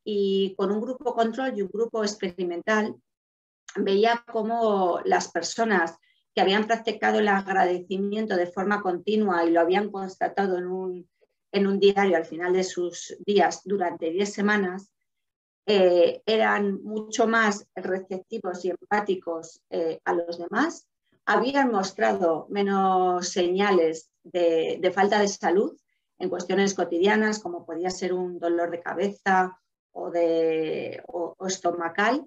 y con un grupo control y un grupo experimental veía cómo las personas que habían practicado el agradecimiento de forma continua y lo habían constatado en un diario al final de sus días durante 10 semanas, eran mucho más receptivos y empáticos a los demás, habían mostrado menos señales de falta de salud en cuestiones cotidianas, como podía ser un dolor de cabeza o estomacal,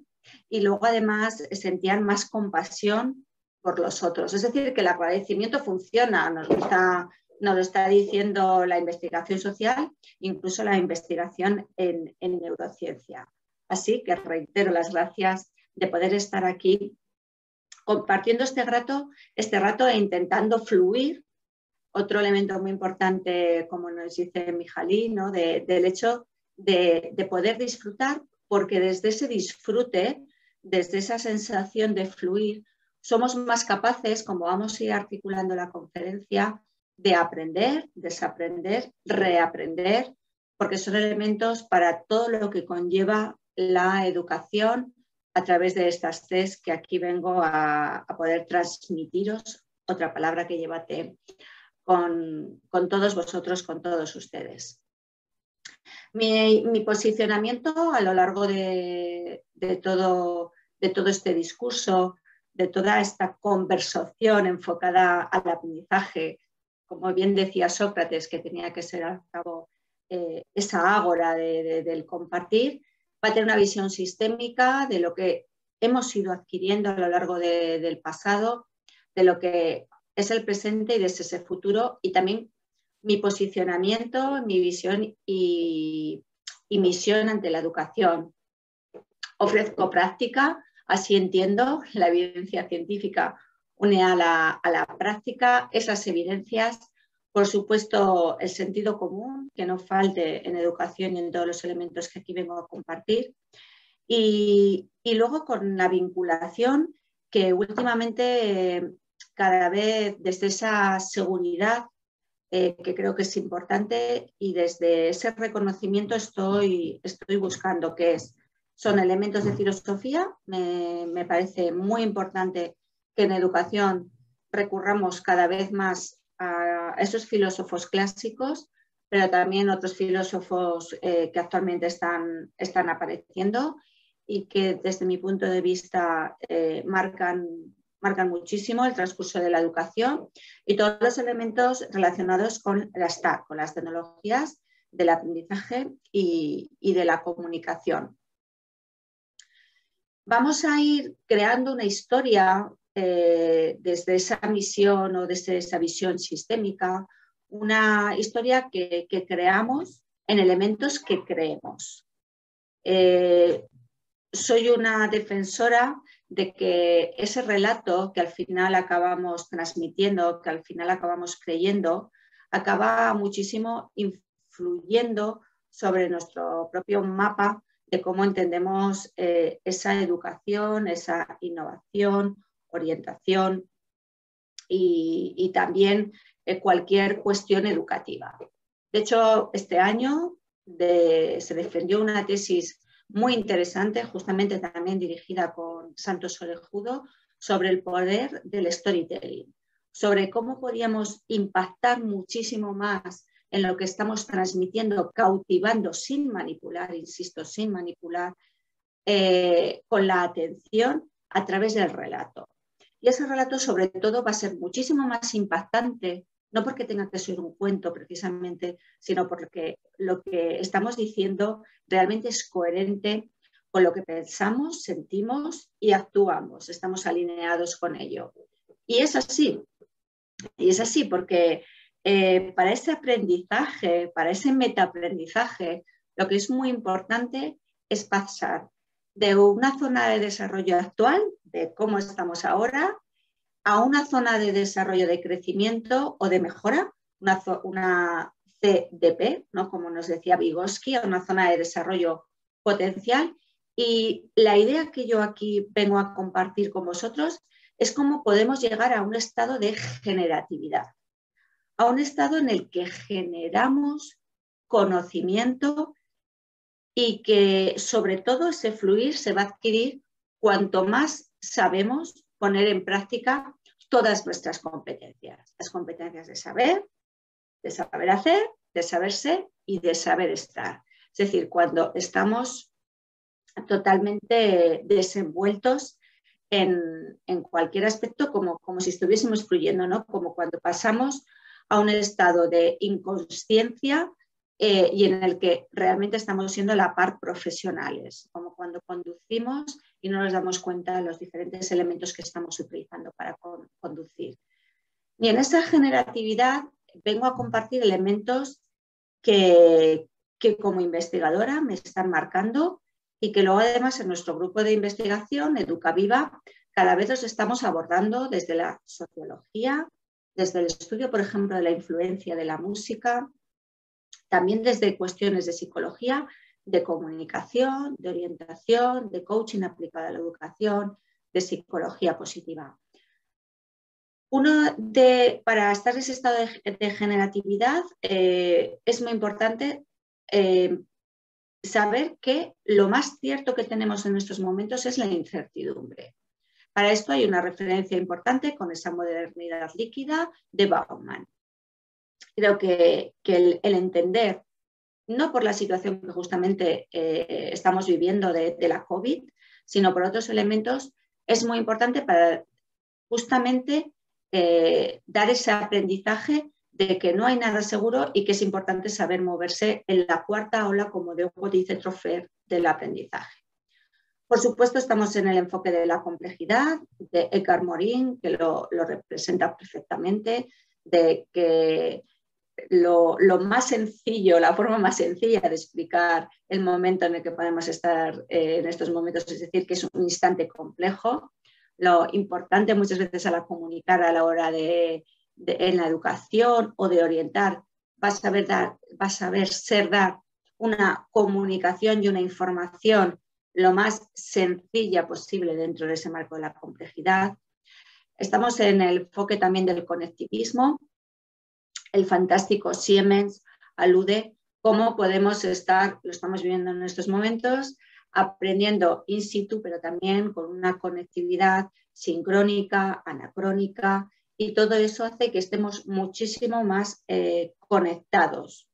y luego además sentían más compasión por los otros. Es decir, que el agradecimiento funciona, nos lo está diciendo la investigación social, incluso la investigación en neurociencia. Así que reitero las gracias de poder estar aquí compartiendo este rato e intentando fluir. Otro elemento muy importante, como nos dice Mihaly, ¿no? del hecho de poder disfrutar, porque desde ese disfrute, desde esa sensación de fluir, somos más capaces, como vamos a ir articulando la conferencia, de aprender, desaprender, reaprender, porque son elementos para todo lo que conlleva la educación a través de estas Cs que aquí vengo a poder transmitiros, otra palabra que lleva T, con todos vosotros, con todos ustedes. Mi posicionamiento a lo largo de todo este discurso, de toda esta conversación enfocada al aprendizaje, como bien decía Sócrates, que tenía que ser al cabo esa ágora del compartir, va a tener una visión sistémica de lo que hemos ido adquiriendo a lo largo del pasado, de lo que es el presente y de ese futuro, y también mi posicionamiento, mi visión y misión ante la educación. Ofrezco práctica, así entiendo, la evidencia científica une a la práctica, esas evidencias, por supuesto el sentido común, que no falte en educación y en todos los elementos que aquí vengo a compartir, y luego con la vinculación que últimamente cada vez desde esa seguridad que creo que es importante, y desde ese reconocimiento estoy buscando son elementos de filosofía. Me parece muy importante que en educación recurramos cada vez más a esos filósofos clásicos, pero también otros filósofos que actualmente están apareciendo y que desde mi punto de vista marcan muchísimo el transcurso de la educación y todos los elementos relacionados con las TAC, con las tecnologías del aprendizaje y de la comunicación. Vamos a ir creando una historia desde esa misión o desde esa visión sistémica, una historia que creamos en elementos que creemos. Soy una defensora de que ese relato que al final acabamos transmitiendo, que al final acabamos creyendo, acaba muchísimo influyendo sobre nuestro propio mapa de cómo entendemos esa educación, esa innovación, orientación y también cualquier cuestión educativa. De hecho, este año se defendió una tesis muy interesante, justamente también dirigida con Santos Orejudo, sobre el poder del storytelling, sobre cómo podíamos impactar muchísimo más en lo que estamos transmitiendo, cautivando sin manipular, insisto, sin manipular, con la atención a través del relato. Y ese relato sobre todo va a ser muchísimo más impactante, no porque tenga que ser un cuento precisamente, sino porque lo que estamos diciendo realmente es coherente con lo que pensamos, sentimos y actuamos. Estamos alineados con ello. Y es así porque para ese aprendizaje, para ese metaaprendizaje, lo que es muy importante es pasar de una zona de desarrollo actual, de cómo estamos ahora, a una zona de desarrollo de crecimiento o de mejora, una CDP, ¿no? Como nos decía Vygotsky, a una zona de desarrollo potencial. Y la idea que yo aquí vengo a compartir con vosotros es cómo podemos llegar a un estado de generatividad, a un estado en el que generamos conocimiento y que sobre todo ese fluir se va a adquirir cuanto más sabemos poner en práctica todas nuestras competencias. Las competencias de saber hacer, de saber ser y de saber estar. Es decir, cuando estamos totalmente desenvueltos en cualquier aspecto, como si estuviésemos fluyendo, ¿no? Como cuando pasamos a un estado de inconsciencia y en el que realmente estamos siendo a la par profesionales, como cuando conducimos y no nos damos cuenta de los diferentes elementos que estamos utilizando para conducir. Y en esa generatividad vengo a compartir elementos que como investigadora me están marcando y que luego además en nuestro grupo de investigación, EducaViva, cada vez los estamos abordando desde la sociología, desde el estudio, por ejemplo, de la influencia de la música, también desde cuestiones de psicología, de comunicación, de orientación, de coaching aplicado a la educación, de psicología positiva. Para estar en ese estado de generatividad es muy importante saber que lo más cierto que tenemos en estos momentos es la incertidumbre. Para esto hay una referencia importante con esa modernidad líquida de Bauman. Creo que el entender, no por la situación que justamente estamos viviendo de la COVID, sino por otros elementos, es muy importante para justamente dar ese aprendizaje de que no hay nada seguro y que es importante saber moverse en la cuarta ola, como dice Troffer, del aprendizaje. Por supuesto, estamos en el enfoque de la complejidad, de Eckhart Morin, que lo representa perfectamente, de que lo más sencillo, la forma más sencilla de explicar el momento en el que podemos estar en estos momentos, es decir, que es un instante complejo. Lo importante muchas veces a la comunicar a la hora en la educación o de orientar, va a saber ser dar una comunicación y una información lo más sencilla posible dentro de ese marco de la complejidad. Estamos en el enfoque también del conectivismo. El fantástico Siemens alude cómo podemos estar, lo estamos viviendo en estos momentos, aprendiendo in situ, pero también con una conectividad sincrónica, anacrónica, y todo eso hace que estemos muchísimo más conectados.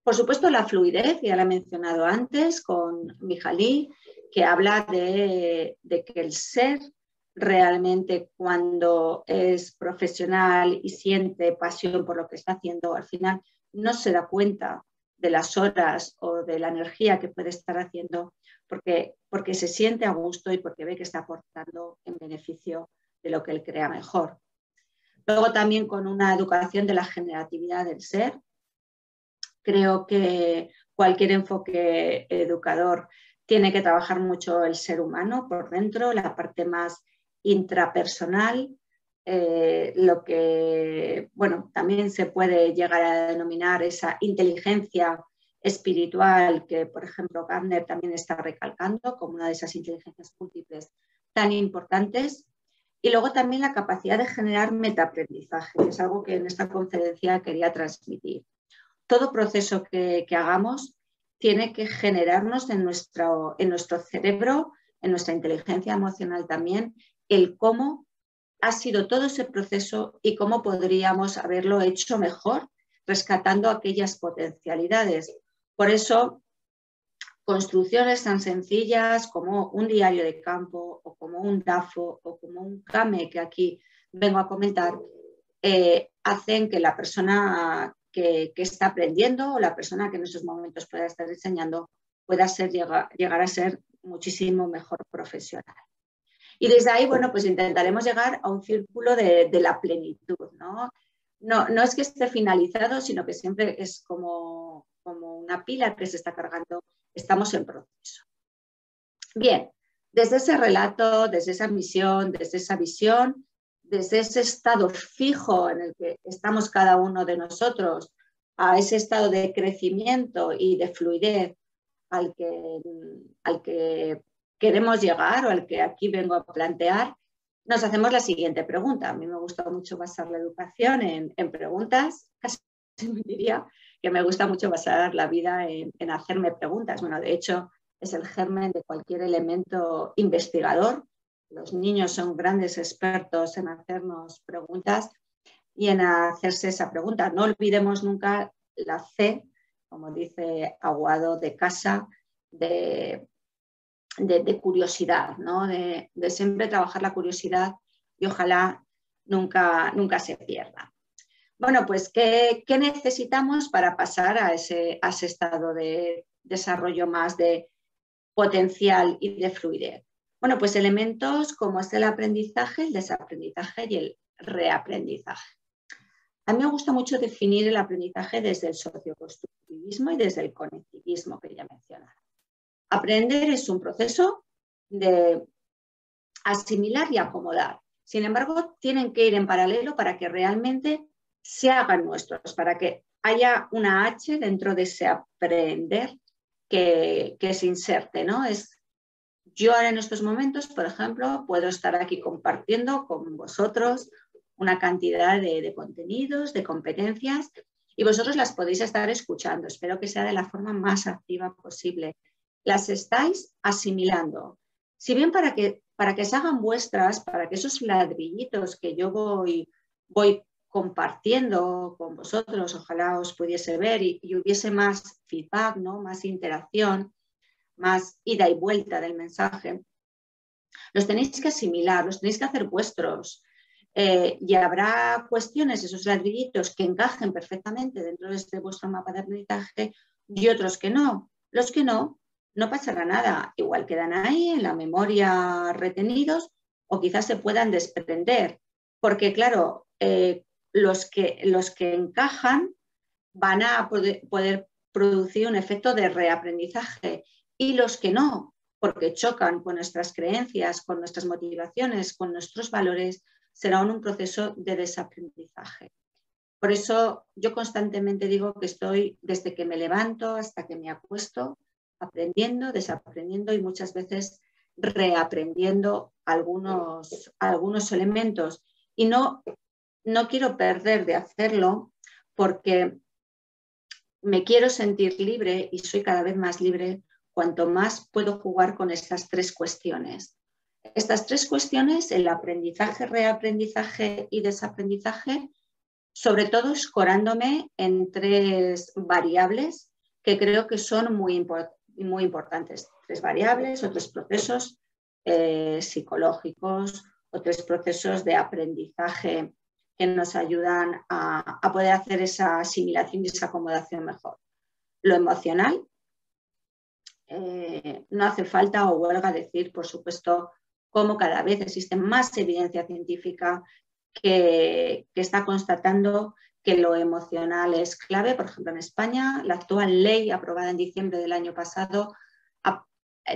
Por supuesto, la fluidez, ya la he mencionado antes con Mihaly, que habla de que el ser realmente, cuando es profesional y siente pasión por lo que está haciendo, al final no se da cuenta de las horas o de la energía que puede estar haciendo porque se siente a gusto y porque ve que está aportando en beneficio de lo que él crea mejor. Luego también con una educación de la generatividad del ser. Creo que cualquier enfoque educador tiene que trabajar mucho el ser humano por dentro, la parte más intrapersonal, lo que, bueno, también se puede llegar a denominar esa inteligencia espiritual que, por ejemplo, Gardner también está recalcando como una de esas inteligencias múltiples tan importantes. Y luego también la capacidad de generar metaaprendizaje, que es algo que en esta conferencia quería transmitir. Todo proceso que hagamos tiene que generarnos en nuestro cerebro, en nuestra inteligencia emocional también, el cómo ha sido todo ese proceso y cómo podríamos haberlo hecho mejor, rescatando aquellas potencialidades. Por eso, construcciones tan sencillas como un diario de campo o como un DAFO o como un CAME, que aquí vengo a comentar, hacen que la persona que está aprendiendo o la persona que en esos momentos pueda estar enseñando pueda llegar a ser muchísimo mejor profesional. Y desde ahí, bueno, pues intentaremos llegar a un círculo de la plenitud, ¿no? No es que esté finalizado, sino que siempre es como una pila que se está cargando. Estamos en proceso. Bien, desde ese relato, desde esa misión, desde esa visión, desde ese estado fijo en el que estamos cada uno de nosotros, a ese estado de crecimiento y de fluidez al que queremos llegar o al que aquí vengo a plantear, nos hacemos la siguiente pregunta. A mí me gusta mucho basar la educación en preguntas. Casi diría que me gusta mucho basar la vida en hacerme preguntas. Bueno, de hecho, es el germen de cualquier elemento investigador. Los niños son grandes expertos en hacernos preguntas y en hacerse esa pregunta. No olvidemos nunca la C, como dice Aguado, de casa, de curiosidad, ¿no? De siempre trabajar la curiosidad y ojalá nunca se pierda. Bueno, pues, ¿qué necesitamos para pasar a ese estado de desarrollo más de potencial y de fluidez? Bueno, pues elementos como es el aprendizaje, el desaprendizaje y el reaprendizaje. A mí me gusta mucho definir el aprendizaje desde el socioconstructivismo y desde el conectivismo que ya mencionaba. Aprender es un proceso de asimilar y acomodar. Sin embargo, tienen que ir en paralelo para que realmente se hagan nuestros, para que haya una H dentro de ese aprender que se inserte, ¿no? Yo ahora en estos momentos, por ejemplo, puedo estar aquí compartiendo con vosotros una cantidad de contenidos, de competencias, y vosotros las podéis estar escuchando. Espero que sea de la forma más activa posible. Las estáis asimilando. Si bien para que se hagan vuestras, para que esos ladrillitos que yo voy compartiendo con vosotros, ojalá os pudiese ver y hubiese más feedback, ¿no? Más interacción, más ida y vuelta del mensaje, los tenéis que asimilar, los tenéis que hacer vuestros. Y habrá cuestiones, esos ladrillitos que encajen perfectamente dentro de este vuestro mapa de aprendizaje y otros que no. Los que no pasará nada. Igual quedan ahí en la memoria retenidos o quizás se puedan desprender. Porque claro, los que encajan van a poder producir un efecto de reaprendizaje y los que no, porque chocan con nuestras creencias, con nuestras motivaciones, con nuestros valores, será un proceso de desaprendizaje. Por eso yo constantemente digo que estoy desde que me levanto hasta que me acuesto aprendiendo, desaprendiendo y muchas veces reaprendiendo algunos elementos. Y no quiero perder de hacerlo porque me quiero sentir libre y soy cada vez más libre cuanto más puedo jugar con estas tres cuestiones. Estas tres cuestiones, el aprendizaje, reaprendizaje y desaprendizaje, sobre todo escorándome en tres variables que creo que son muy importantes. Tres variables o tres procesos psicológicos o tres procesos de aprendizaje que nos ayudan a poder hacer esa asimilación y esa acomodación mejor. Lo emocional, no hace falta o huelga decir, por supuesto, cómo cada vez existe más evidencia científica que está constatando que lo emocional es clave. Por ejemplo, en España, la actual ley aprobada en diciembre del año pasado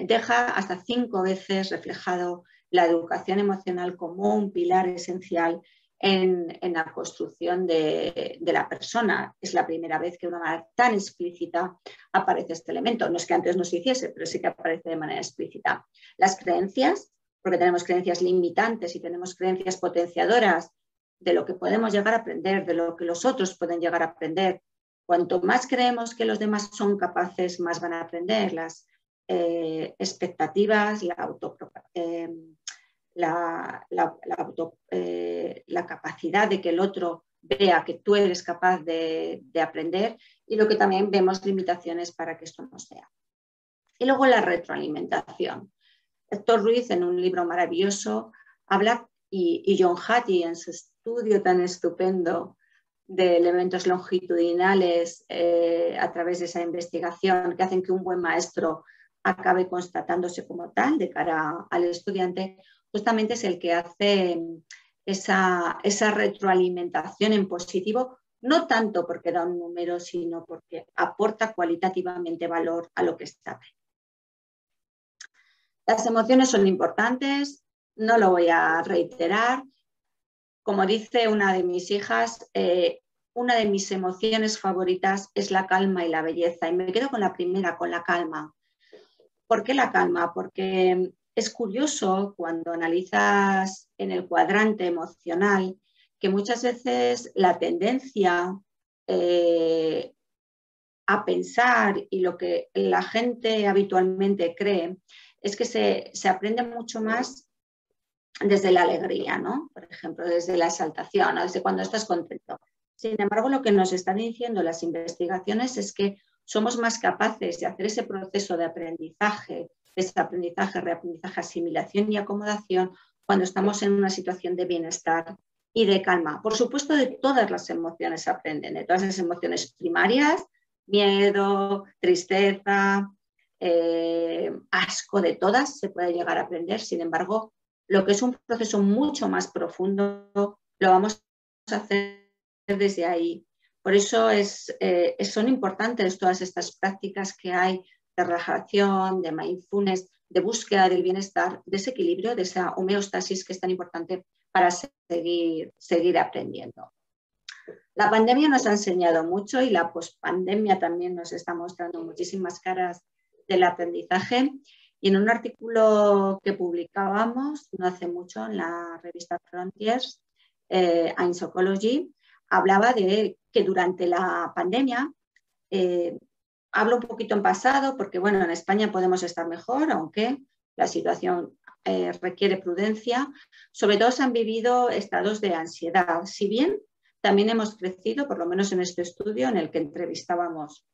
deja hasta 5 veces reflejado la educación emocional como un pilar esencial en la construcción de la persona. Es la primera vez que de una manera tan explícita aparece este elemento. No es que antes no se hiciese, pero sí que aparece de manera explícita. Las creencias, porque tenemos creencias limitantes y tenemos creencias potenciadoras de lo que podemos llegar a aprender, de lo que los otros pueden llegar a aprender. Cuanto más creemos que los demás son capaces, más van a aprender. Las expectativas, la capacidad de que el otro vea que tú eres capaz de aprender y lo que también vemos limitaciones para que esto no sea. Y luego la retroalimentación. Héctor Ruiz, en un libro maravilloso, habla, y John Hattie en su estudio tan estupendo de elementos longitudinales a través de esa investigación que hacen que un buen maestro acabe constatándose como tal de cara al estudiante, justamente es el que hace esa retroalimentación en positivo, no tanto porque da un número, sino porque aporta cualitativamente valor a lo que está aprendiendo. Las emociones son importantes, no lo voy a reiterar. Como dice una de mis hijas, una de mis emociones favoritas es la calma y la belleza. Y me quedo con la primera, con la calma. ¿Por qué la calma? Porque es curioso cuando analizas en el cuadrante emocional que muchas veces la tendencia a pensar y lo que la gente habitualmente cree es que se aprende mucho más desde la alegría, ¿no? Por ejemplo, desde la exaltación, ¿no? Desde cuando estás contento. Sin embargo, lo que nos están diciendo las investigaciones es que somos más capaces de hacer ese proceso de aprendizaje, desaprendizaje, reaprendizaje, asimilación y acomodación cuando estamos en una situación de bienestar y de calma. Por supuesto, de todas las emociones se aprenden, de todas las emociones primarias, miedo, tristeza, asco, de todas se puede llegar a aprender. Sin embargo, lo que es un proceso mucho más profundo lo vamos a hacer desde ahí. Por eso son importantes todas estas prácticas que hay de relajación, de mindfulness, de búsqueda del bienestar, de ese equilibrio, de esa homeostasis que es tan importante para seguir aprendiendo. La pandemia nos ha enseñado mucho y la pospandemia también nos está mostrando muchísimas caras del aprendizaje. Y en un artículo que publicábamos no hace mucho en la revista Frontiers, in Psychology, hablaba de que durante la pandemia, hablo un poquito en pasado porque, bueno, en España podemos estar mejor, aunque la situación requiere prudencia. Sobre todo se han vivido estados de ansiedad, si bien también hemos crecido, por lo menos en este estudio en el que entrevistábamos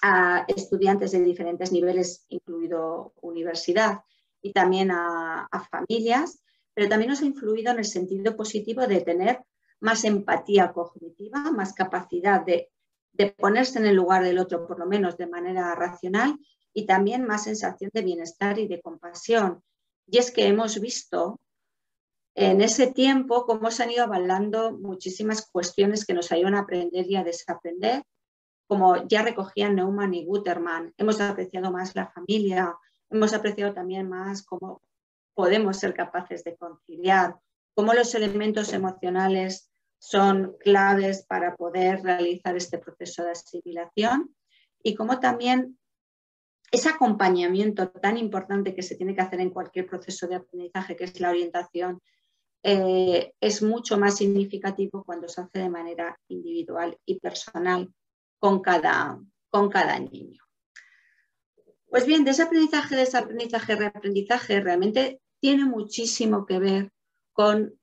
a estudiantes de diferentes niveles, incluido universidad, y también a familias, pero también nos ha influido en el sentido positivo de tener más empatía cognitiva, más capacidad de ponerse en el lugar del otro, por lo menos de manera racional, y también más sensación de bienestar y de compasión. Y es que hemos visto en ese tiempo cómo se han ido avalando muchísimas cuestiones que nos ayudan a aprender y a desaprender, como ya recogían Neumann y Guterman. Hemos apreciado más la familia, hemos apreciado también más cómo podemos ser capaces de conciliar, cómo los elementos emocionales son claves para poder realizar este proceso de asimilación y cómo también ese acompañamiento tan importante que se tiene que hacer en cualquier proceso de aprendizaje, que es la orientación, es mucho más significativo cuando se hace de manera individual y personal con cada niño. Pues bien, desaprendizaje, reaprendizaje realmente tiene muchísimo que ver con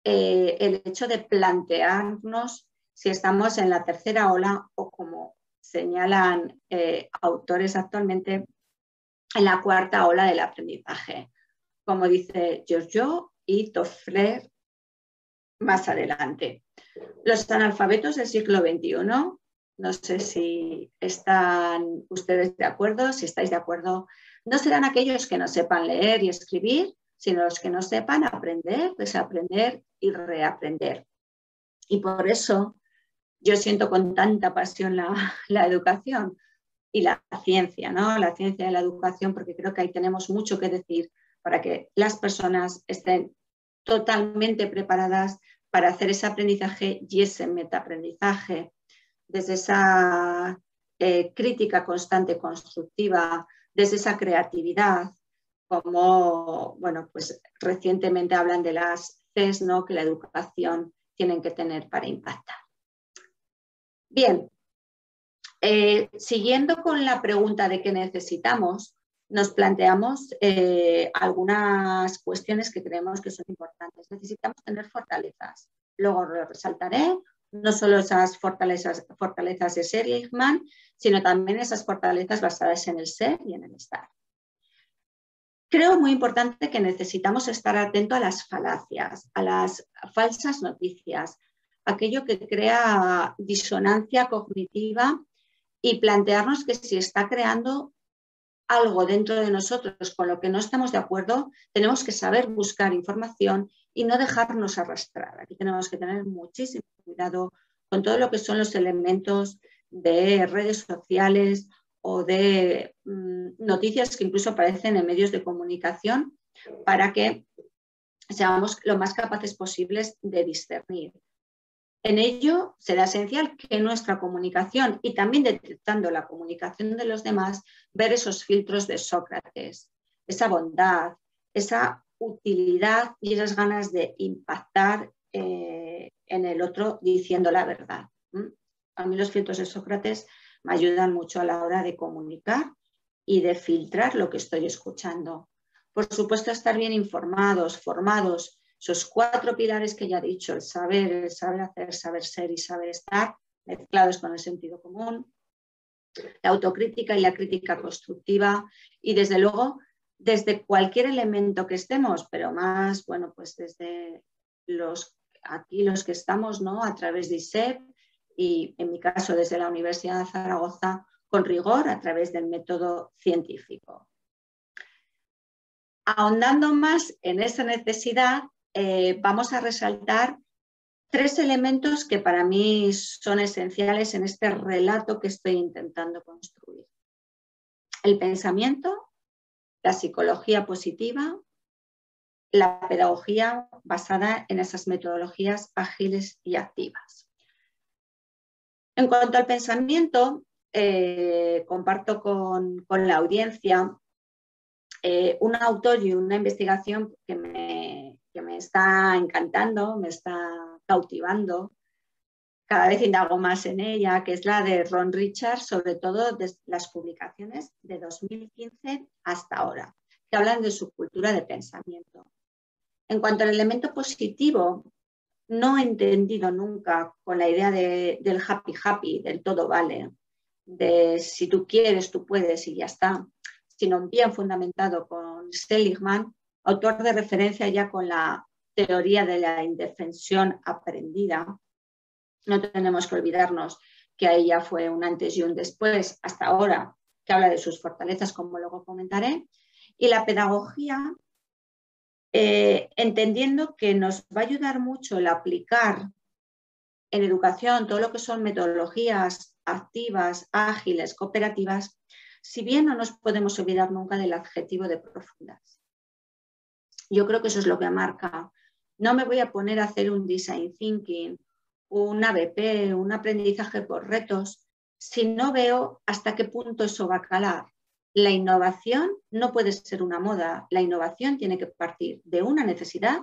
el hecho de plantearnos si estamos en la tercera ola o, como señalan autores actualmente, en la cuarta ola del aprendizaje, como dice Giorgio y Toffler más adelante. Los analfabetos del siglo XXI, no sé si están ustedes de acuerdo, si estáis de acuerdo, no serán aquellos que no sepan leer y escribir, sino los que no sepan aprender, desaprender y reaprender. Y por eso yo siento con tanta pasión la educación y la ciencia, ¿no? La ciencia de la educación, porque creo que ahí tenemos mucho que decir para que las personas estén totalmente preparadas para hacer ese aprendizaje y ese metaaprendizaje desde esa crítica constante constructiva, desde esa creatividad, como, bueno, pues recientemente hablan de las Cs, ¿no?, que la educación tienen que tener para impactar. Bien, siguiendo con la pregunta de qué necesitamos, nos planteamos algunas cuestiones que creemos que son importantes. Necesitamos tener fortalezas. Luego lo resaltaré, no solo esas fortalezas de Seligman, sino también esas fortalezas basadas en el ser y en el estar. Creo muy importante que necesitamos estar atentos a las falacias, a las falsas noticias, aquello que crea disonancia cognitiva y plantearnos que si está creando algo dentro de nosotros con lo que no estamos de acuerdo, tenemos que saber buscar información y no dejarnos arrastrar. Aquí tenemos que tener muchísimo cuidado con todo lo que son los elementos de redes sociales o de noticias que incluso aparecen en medios de comunicación, para que seamos lo más capaces posibles de discernir. En ello será esencial que nuestra comunicación, y también detectando la comunicación de los demás, ver esos filtros de Sócrates, esa bondad, esa utilidad y esas ganas de impactar en el otro diciendo la verdad. A mí los filtros de Sócrates me ayudan mucho a la hora de comunicar y de filtrar lo que estoy escuchando. Por supuesto, estar bien informados, formados, esos 4 pilares que ya he dicho, el saber hacer, saber ser y saber estar, mezclados con el sentido común, la autocrítica y la crítica constructiva y, desde luego, desde cualquier elemento que estemos, pero más, bueno, pues desde aquí los que estamos, ¿no? A través de ISEP y, en mi caso, desde la Universidad de Zaragoza, con rigor a través del método científico. Ahondando más en esa necesidad, vamos a resaltar 3 elementos que para mí son esenciales en este relato que estoy intentando construir. El pensamiento, la psicología positiva, la pedagogía basada en esas metodologías ágiles y activas. En cuanto al pensamiento, comparto con la audiencia un autor y una investigación que me está encantando, me está cautivando. Cada vez indago más en ella, que es la de Ron Richards, sobre todo de las publicaciones de 2015 hasta ahora, que hablan de su cultura de pensamiento. En cuanto al elemento positivo, no he entendido nunca con la idea del happy, del todo vale, de si tú quieres, tú puedes y ya está, sino bien fundamentado con Seligman, autor de referencia ya con la teoría de la indefensión aprendida. No tenemos que olvidarnos que ahí ya fue un antes y un después, hasta ahora, que habla de sus fortalezas, como luego comentaré. Y la pedagogía, entendiendo que nos va a ayudar mucho el aplicar en educación todo lo que son metodologías activas, ágiles, cooperativas, si bien no nos podemos olvidar nunca del adjetivo de profundas. Yo creo que eso es lo que marca. No me voy a poner a hacer un design thinking, un ABP, un aprendizaje por retos, si no veo hasta qué punto eso va a calar. La innovación no puede ser una moda, la innovación tiene que partir de una necesidad,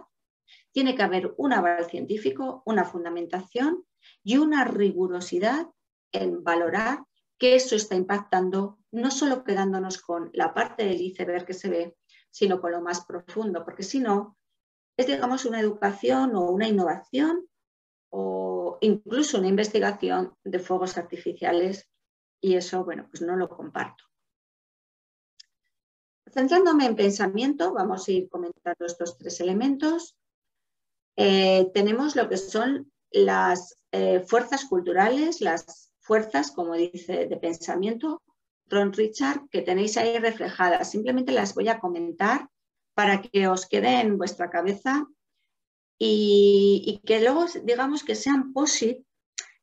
tiene que haber un aval científico, una fundamentación y una rigurosidad en valorar que eso está impactando, no solo quedándonos con la parte del iceberg que se ve, sino con lo más profundo, porque si no, es, digamos, una educación o una innovación o incluso una investigación de fuegos artificiales, y eso, bueno, pues no lo comparto. Centrándome en pensamiento, vamos a ir comentando estos 3 elementos. Tenemos lo que son las fuerzas culturales, las fuerzas, como dice, de pensamiento, Ron Richards, que tenéis ahí reflejadas. Simplemente las voy a comentar para que os quede en vuestra cabeza y que luego, digamos, que sean POSIT,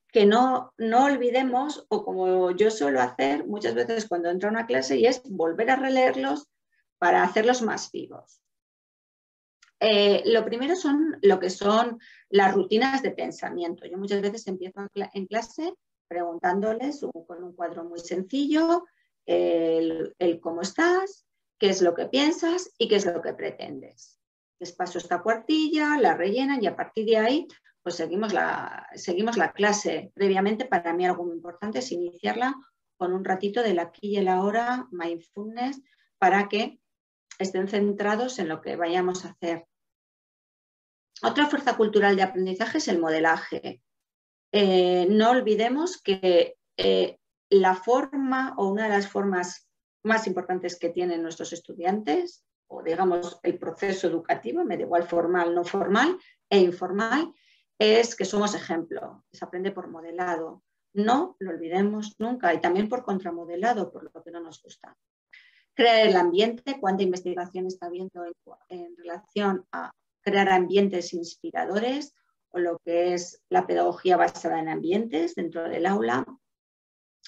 que no olvidemos, o como yo suelo hacer muchas veces cuando entro a una clase, y es volver a releerlos para hacerlos más vivos. Lo primero son lo que son las rutinas de pensamiento. Yo muchas veces empiezo en clase preguntándoles con un cuadro muy sencillo el cómo estás, qué es lo que piensas y qué es lo que pretendes. Les paso esta cuartilla, la rellenan y a partir de ahí pues seguimos la clase. Previamente, para mí algo muy importante es iniciarla con un ratito del aquí y el ahora, mindfulness, para que estén centrados en lo que vayamos a hacer. Otra fuerza cultural de aprendizaje es el modelaje. No olvidemos que la forma o una de las formas más importantes que tienen nuestros estudiantes, o digamos el proceso educativo, me da igual formal, no formal e informal, es que somos ejemplo, se aprende por modelado. No lo olvidemos nunca, y también por contramodelado, por lo que no nos gusta. Crear el ambiente, cuánta investigación está habiendo en relación a crear ambientes inspiradores o lo que es la pedagogía basada en ambientes dentro del aula.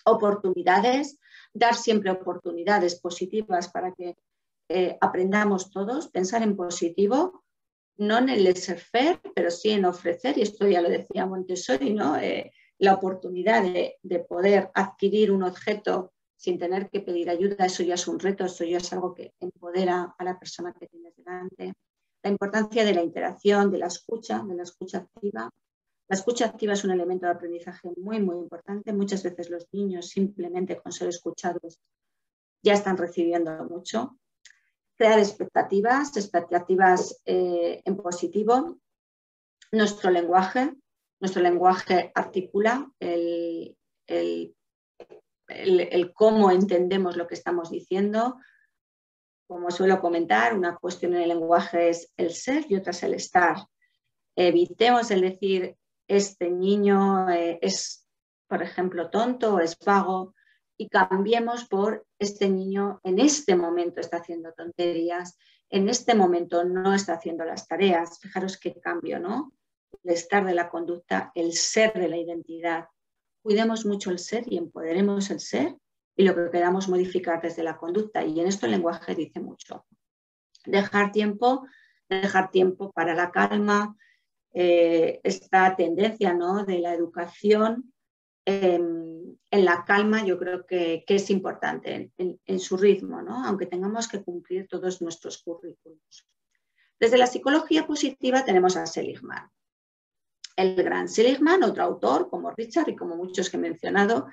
Oportunidades, dar siempre oportunidades positivas para que aprendamos todos, pensar en positivo, no en el laissez-faire, pero sí en ofrecer, y esto ya lo decía Montessori, ¿no? La oportunidad de poder adquirir un objeto sin tener que pedir ayuda, eso ya es un reto, eso ya es algo que empodera a la persona que tienes delante. La importancia de la interacción, de la escucha activa, La escucha activa es un elemento de aprendizaje muy, muy importante. Muchas veces los niños simplemente con ser escuchados ya están recibiendo mucho. Crear expectativas en positivo. Nuestro lenguaje articula el cómo entendemos lo que estamos diciendo. Como suelo comentar, una cuestión en el lenguaje es el ser y otra es el estar. Evitemos el decir este niño es, por ejemplo, tonto o es vago, y cambiemos por este niño en este momento está haciendo tonterías, en este momento no está haciendo las tareas. Fijaros qué cambio, ¿no? El estar de la conducta, el ser de la identidad. Cuidemos mucho el ser y empoderemos el ser y lo que queramos modificar desde la conducta. Y en esto el lenguaje dice mucho. Dejar tiempo para la calma, esta tendencia, ¿no?, de la educación en la calma, yo creo que es importante en su ritmo, ¿no?, aunque tengamos que cumplir todos nuestros currículos. Desde la psicología positiva tenemos a Seligman. El gran Seligman, otro autor como Richard y como muchos que he mencionado,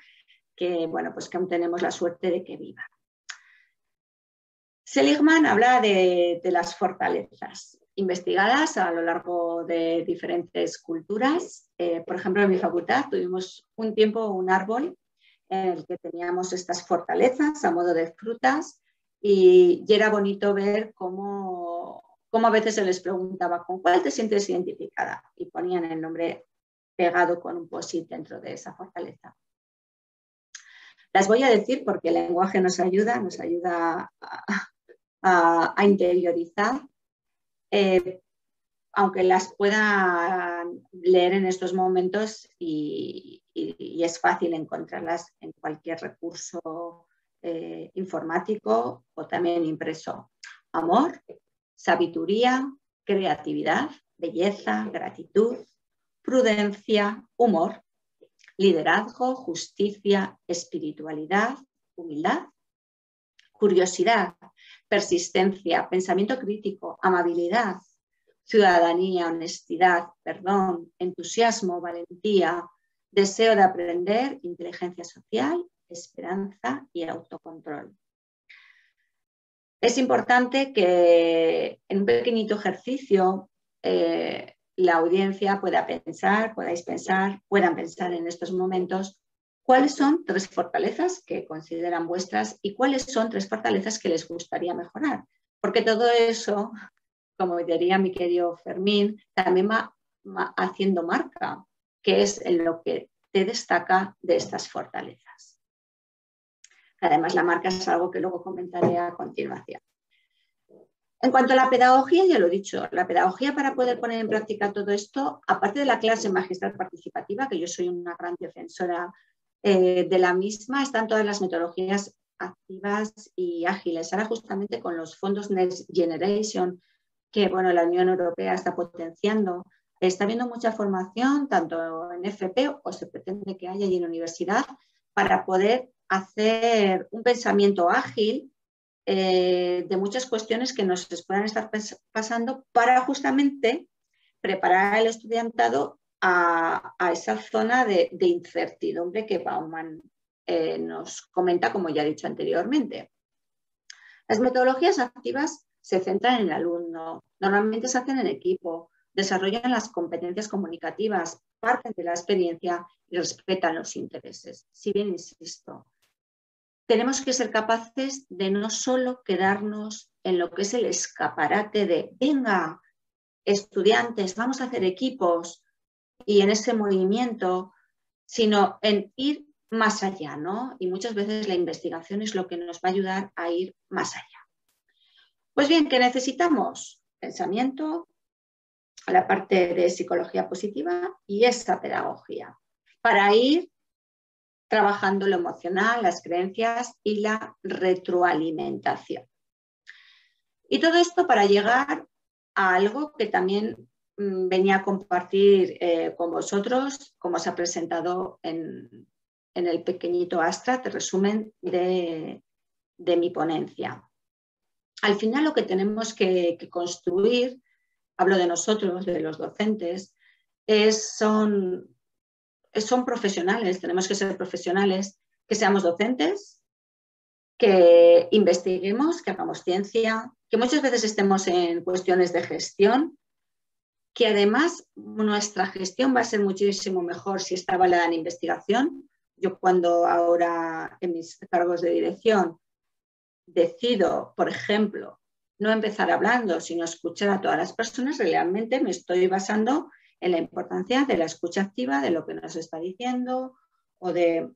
que, bueno, pues que aún tenemos la suerte de que viva. Seligman habla de las fortalezas investigadas a lo largo de diferentes culturas. Por ejemplo, en mi facultad tuvimos un tiempo un árbol en el que teníamos estas fortalezas a modo de frutas y era bonito ver cómo a veces se les preguntaba ¿con cuál te sientes identificada? Y ponían el nombre pegado con un post-it dentro de esa fortaleza. Las voy a decir porque el lenguaje nos ayuda a interiorizar, aunque las pueda leer en estos momentos y es fácil encontrarlas en cualquier recurso informático o también impreso. Amor, sabiduría, creatividad, belleza, gratitud, prudencia, humor, liderazgo, justicia, espiritualidad, humildad, curiosidad, persistencia, pensamiento crítico, amabilidad, ciudadanía, honestidad, perdón, entusiasmo, valentía, deseo de aprender, inteligencia social, esperanza y autocontrol. Es importante que en un pequeñito ejercicio la audiencia puedan pensar en estos momentos cuáles son 3 fortalezas que consideran vuestras y cuáles son 3 fortalezas que les gustaría mejorar. Porque todo eso, como diría mi querido Fermín, también va haciendo marca, que es en lo que te destaca de estas fortalezas. Además, la marca es algo que luego comentaré a continuación. En cuanto a la pedagogía, ya lo he dicho, la pedagogía para poder poner en práctica todo esto, aparte de la clase magistral participativa, que yo soy una gran defensora de la misma, están todas las metodologías activas y ágiles. Ahora justamente con los fondos Next Generation, que bueno, la Unión Europea está potenciando, está habiendo mucha formación, tanto en FP o se pretende que haya y en universidad, para poder hacer un pensamiento ágil de muchas cuestiones que nos puedan estar pasando para justamente preparar al estudiantado a esa zona de incertidumbre que Bauman nos comenta, como ya he dicho anteriormente. Las metodologías activas se centran en el alumno, normalmente se hacen en equipo, desarrollan las competencias comunicativas, parten de la experiencia y respetan los intereses. Si bien, insisto, tenemos que ser capaces de no solo quedarnos en lo que es el escaparate de venga, estudiantes, vamos a hacer equipos y en ese movimiento, sino en ir más allá, ¿no? Y muchas veces la investigación es lo que nos va a ayudar a ir más allá. Pues bien, ¿qué necesitamos? Pensamiento, la parte de psicología positiva y esa pedagogía para ir trabajando lo emocional, las creencias y la retroalimentación. Y todo esto para llegar a algo que también venía a compartir con vosotros, como se ha presentado en el pequeñito abstract, resumen de mi ponencia. Al final lo que tenemos que construir, hablo de nosotros, de los docentes, son profesionales, tenemos que ser profesionales, que seamos docentes, que investiguemos, que hagamos ciencia, que muchas veces estemos en cuestiones de gestión, que además nuestra gestión va a ser muchísimo mejor si está avalada en investigación. Yo cuando ahora en mis cargos de dirección decido, por ejemplo, no empezar hablando, sino escuchar a todas las personas, realmente me estoy basando en la importancia de la escucha activa, de lo que nos está diciendo o de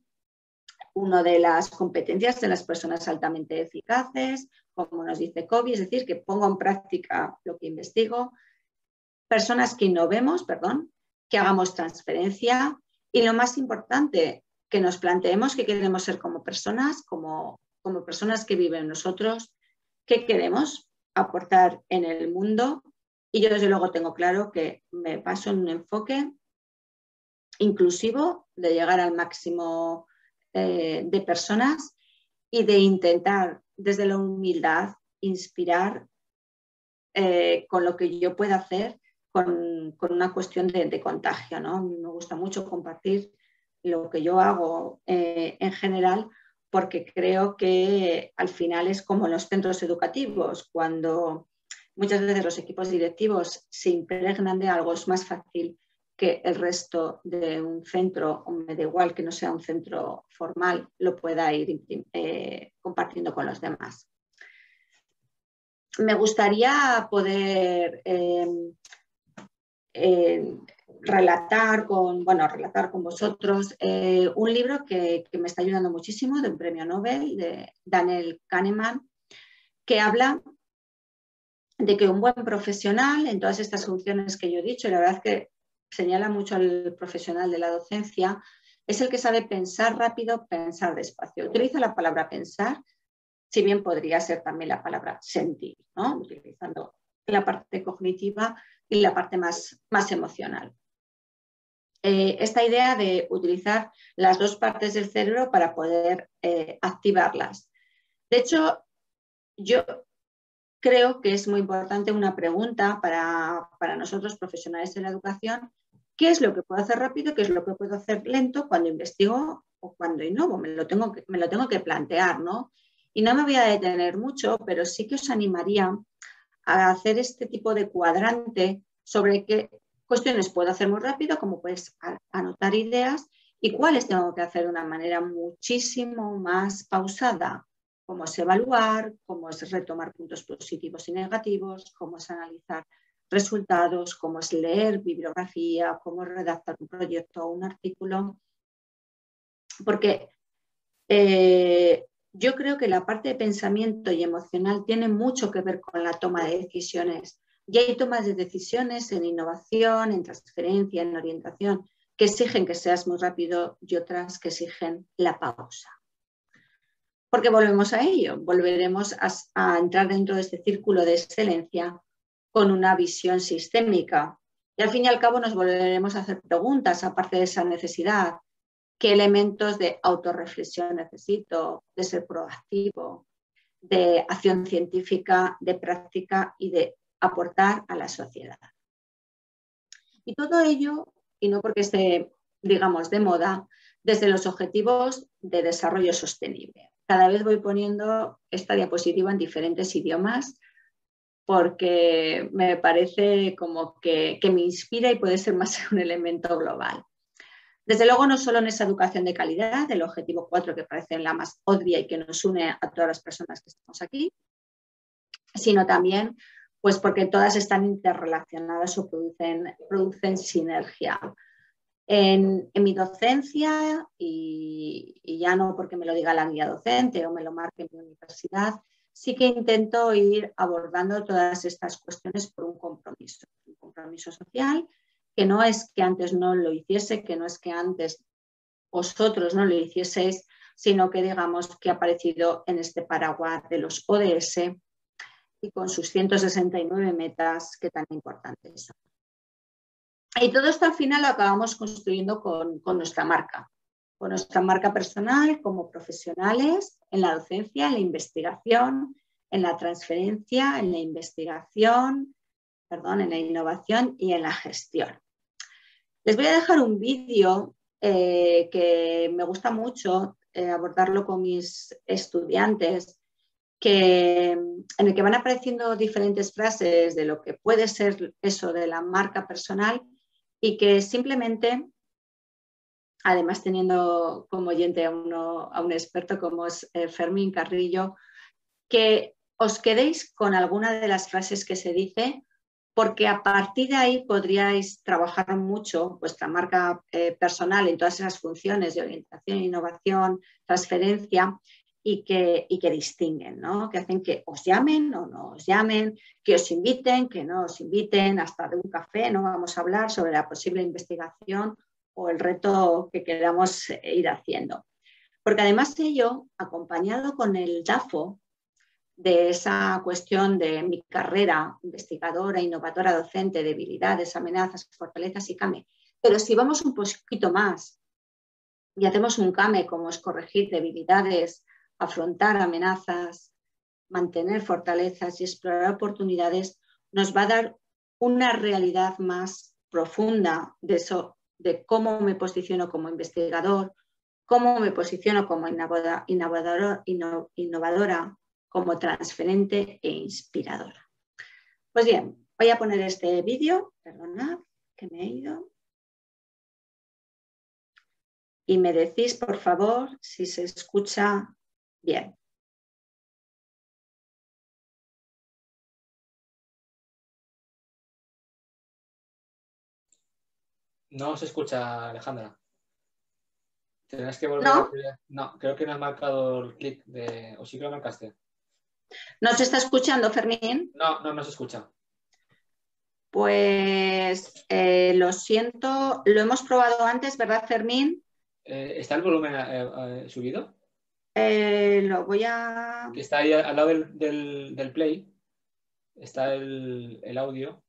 una de las competencias de las personas altamente eficaces, como nos dice Covey, es decir, que pongo en práctica lo que investigo, personas que innovemos, que hagamos transferencia y lo más importante, que nos planteemos qué queremos ser como personas, como personas que viven nosotros, qué queremos aportar en el mundo. Y yo desde luego tengo claro que me paso en un enfoque inclusivo de llegar al máximo de personas y de intentar desde la humildad inspirar con lo que yo pueda hacer con una cuestión de contagio, ¿no? Me gusta mucho compartir lo que yo hago en general porque creo que al final es como en los centros educativos, cuando muchas veces los equipos directivos se impregnan de algo, es más fácil que el resto de un centro, o me da igual que no sea un centro formal, lo pueda ir compartiendo con los demás. Me gustaría poder relatar con vosotros un libro que me está ayudando muchísimo, de un premio Nobel, de Daniel Kahneman, que habla de que un buen profesional en todas estas funciones que yo he dicho, y la verdad es que señala mucho al profesional de la docencia, es el que sabe pensar rápido, pensar despacio. Utiliza la palabra pensar, si bien podría ser también la palabra sentir, ¿no? Utilizando la parte cognitiva y la parte más emocional. Esta idea de utilizar las dos partes del cerebro para poder activarlas. De hecho, yo creo que es muy importante una pregunta para nosotros profesionales de la educación: ¿qué es lo que puedo hacer rápido? ¿Qué es lo que puedo hacer lento cuando investigo o cuando innovo? Me lo tengo que plantear, ¿no? Y no me voy a detener mucho, pero sí que os animaría a hacer este tipo de cuadrante sobre qué cuestiones puedo hacer muy rápido, como puedes anotar ideas, y cuáles tengo que hacer de una manera muchísimo más pausada, cómo es evaluar, cómo es retomar puntos positivos y negativos, cómo es analizar resultados, cómo es leer bibliografía, cómo es redactar un proyecto o un artículo. Porque yo creo que la parte de pensamiento y emocional tiene mucho que ver con la toma de decisiones. Y hay tomas de decisiones en innovación, en transferencia, en orientación, que exigen que seas muy rápido y otras que exigen la pausa. Porque volvemos a ello, volveremos a entrar dentro de este círculo de excelencia con una visión sistémica. Y al fin y al cabo nos volveremos a hacer preguntas, aparte de esa necesidad. ¿Qué elementos de autorreflexión necesito? De ser proactivo, de acción científica, de práctica y de aportar a la sociedad. Y todo ello, y no porque esté, digamos, de moda, desde los objetivos de desarrollo sostenible. Cada vez voy poniendo esta diapositiva en diferentes idiomas porque me parece como que me inspira y puede ser más un elemento global. Desde luego, no solo en esa educación de calidad, el objetivo 4, que parece la más obvia y que nos une a todas las personas que estamos aquí, sino también pues porque todas están interrelacionadas o producen sinergia. En mi docencia, y ya no porque me lo diga la guía docente o me lo marque en mi universidad, sí que intento ir abordando todas estas cuestiones por un compromiso social, que no es que antes no lo hiciese, que no es que antes vosotros no lo hicieseis, sino que digamos que ha aparecido en este paraguas de los ODS y con sus 169 metas que tan importantes son. Y todo esto al final lo acabamos construyendo con nuestra marca personal como profesionales en la docencia, en la investigación, en la transferencia, en la investigación, en la innovación y en la gestión. Les voy a dejar un vídeo que me gusta mucho abordarlo con mis estudiantes, en el que van apareciendo diferentes frases de lo que puede ser eso de la marca personal y que simplemente, además teniendo como oyente a un experto como es Fermín Carrillo, que os quedéis con alguna de las frases que se dice, porque a partir de ahí podríais trabajar mucho vuestra marca personal en todas esas funciones de orientación, innovación, transferencia y que distinguen, ¿no? Que hacen que os llamen o no os llamen, que os inviten, que no os inviten, hasta de un café, ¿no? Vamos a hablar sobre la posible investigación o el reto que queramos ir haciendo. Porque además de ello, acompañado con el DAFO, de esa cuestión de mi carrera investigadora, innovadora, docente, debilidades, amenazas, fortalezas y CAME. Pero si vamos un poquito más y hacemos un CAME como es corregir debilidades, afrontar amenazas, mantener fortalezas y explorar oportunidades, nos va a dar una realidad más profunda de eso, de cómo me posiciono como investigador, cómo me posiciono como innovadora, como transferente e inspiradora. Pues bien, voy a poner este vídeo, perdonad que me he ido, y me decís, por favor, si se escucha bien. No se escucha, Alejandra. Tendrás que volver a... ¿No? No, creo que no has marcado el clic de... ¿O sí que lo marcaste? ¿No se está escuchando, Fermín? No se escucha. Pues lo siento, lo hemos probado antes, ¿verdad, Fermín? ¿Está el volumen subido? Lo voy a... Que está ahí al lado del play. Está el audio.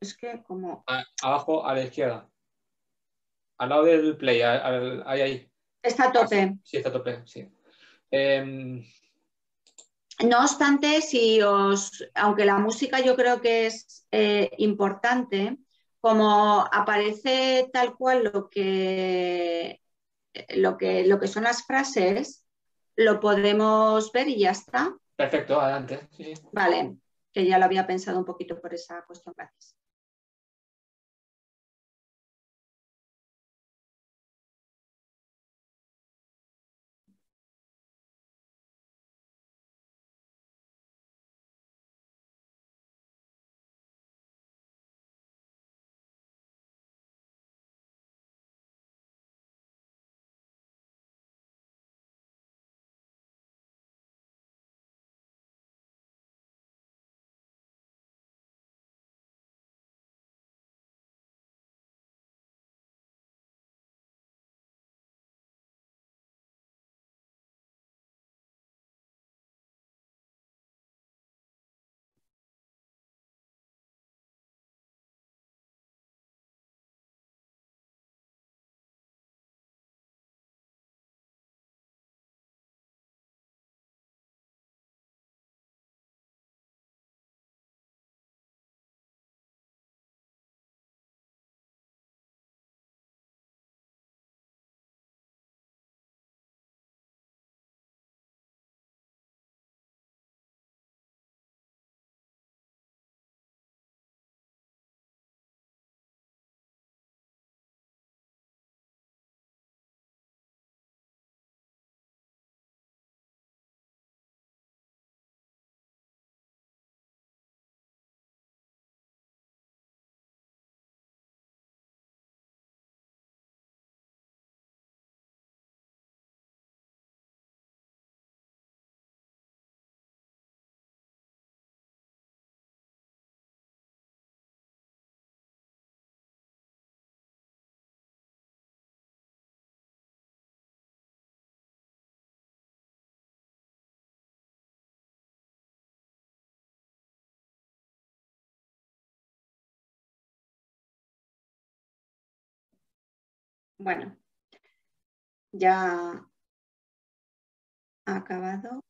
Es que como... Abajo a la izquierda. Al lado del play. Ahí. Está a tope. Sí, está a tope, sí. No obstante, aunque la música yo creo que es importante, como aparece tal cual lo que son las frases, lo podemos ver y ya está. Perfecto, adelante. Sí, sí. Vale, que ya lo había pensado un poquito por esa cuestión. Gracias. Bueno, ya ha acabado.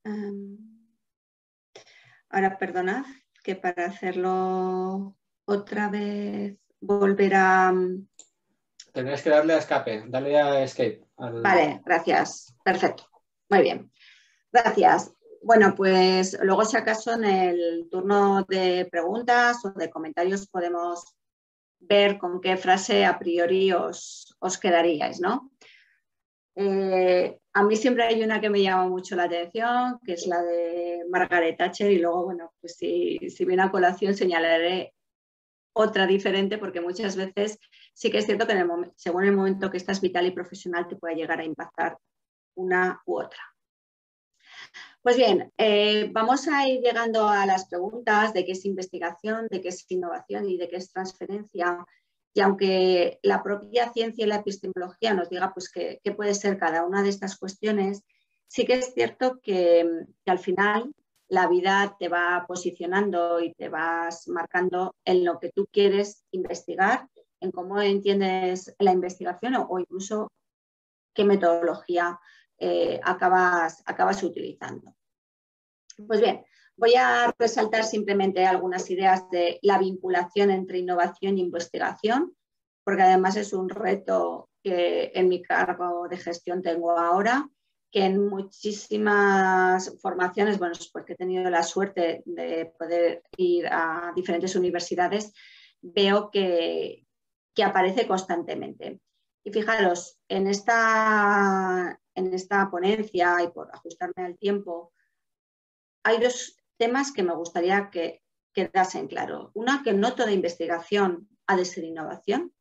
Um, Ahora perdonad que para hacerlo otra vez volver a... Tendrás que darle a escape, dale a escape. Vale, gracias. Perfecto. Muy bien. Gracias. Bueno, pues luego si acaso en el turno de preguntas o de comentarios podemos ver con qué frase a priori os quedaríais, ¿no? A mí siempre hay una que me llama mucho la atención, que es la de Margaret Thatcher, y luego, bueno, pues si viene a colación señalaré otra diferente, porque muchas veces sí que es cierto que según el momento que estás vital y profesional te puede llegar a impactar una u otra. Pues bien, vamos a ir llegando a las preguntas de qué es investigación, de qué es innovación y de qué es transferencia. Y aunque la propia ciencia y la epistemología nos diga pues, qué puede ser cada una de estas cuestiones, sí que es cierto que al final la vida te va posicionando y te vas marcando en lo que tú quieres investigar, en cómo entiendes la investigación o incluso qué metodología acabas utilizando. Pues bien, voy a resaltar simplemente algunas ideas de la vinculación entre innovación e investigación, porque además es un reto que en mi cargo de gestión tengo ahora, que en muchísimas formaciones, bueno, porque he tenido la suerte de poder ir a diferentes universidades, veo que aparece constantemente. Y fijaros, en esta ponencia, y por ajustarme al tiempo, hay dos temas que me gustaría que quedasen claros. Una, que no toda investigación ha de ser innovación,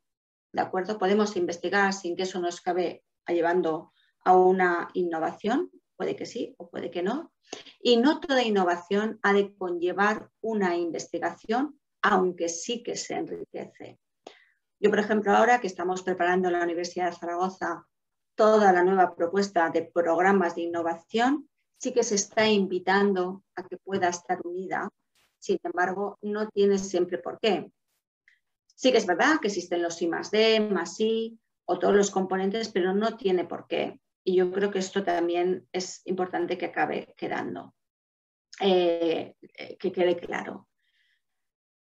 ¿de acuerdo? Podemos investigar sin que eso nos acabe llevando a una innovación, puede que sí o puede que no. Y no toda innovación ha de conllevar una investigación, aunque sí que se enriquece. Yo, por ejemplo, ahora que estamos preparando en la Universidad de Zaragoza toda la nueva propuesta de programas de innovación, sí que se está invitando a que pueda estar unida. Sin embargo, no tiene siempre por qué. Sí que es verdad que existen los I+D, +I o todos los componentes, pero no tiene por qué. Y yo creo que esto también es importante que acabe quedando, que quede claro.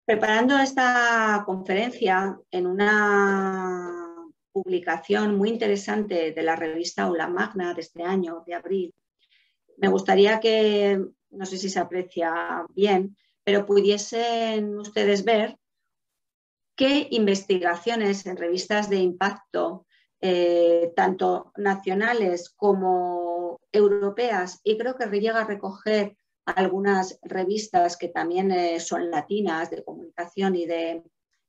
Preparando esta conferencia en una publicación muy interesante de la revista Aula Magna de este año, de abril, me gustaría que, no sé si se aprecia bien, pero pudiesen ustedes ver qué investigaciones en revistas de impacto, tanto nacionales como europeas, y creo que llega a recoger algunas revistas que también son latinas, de comunicación y de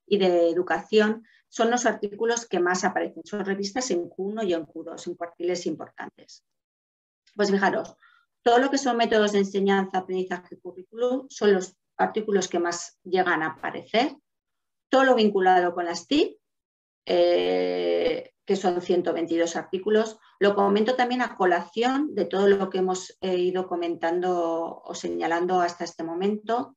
educación, son los artículos que más aparecen. Son revistas en Q1 y en Q2, en cuartiles importantes. Pues fijaros, todo lo que son métodos de enseñanza, aprendizaje y currículum son los artículos que más llegan a aparecer. Todo lo vinculado con las TIC, que son 122 artículos. Lo comento también a colación de todo lo que hemos ido comentando o señalando hasta este momento.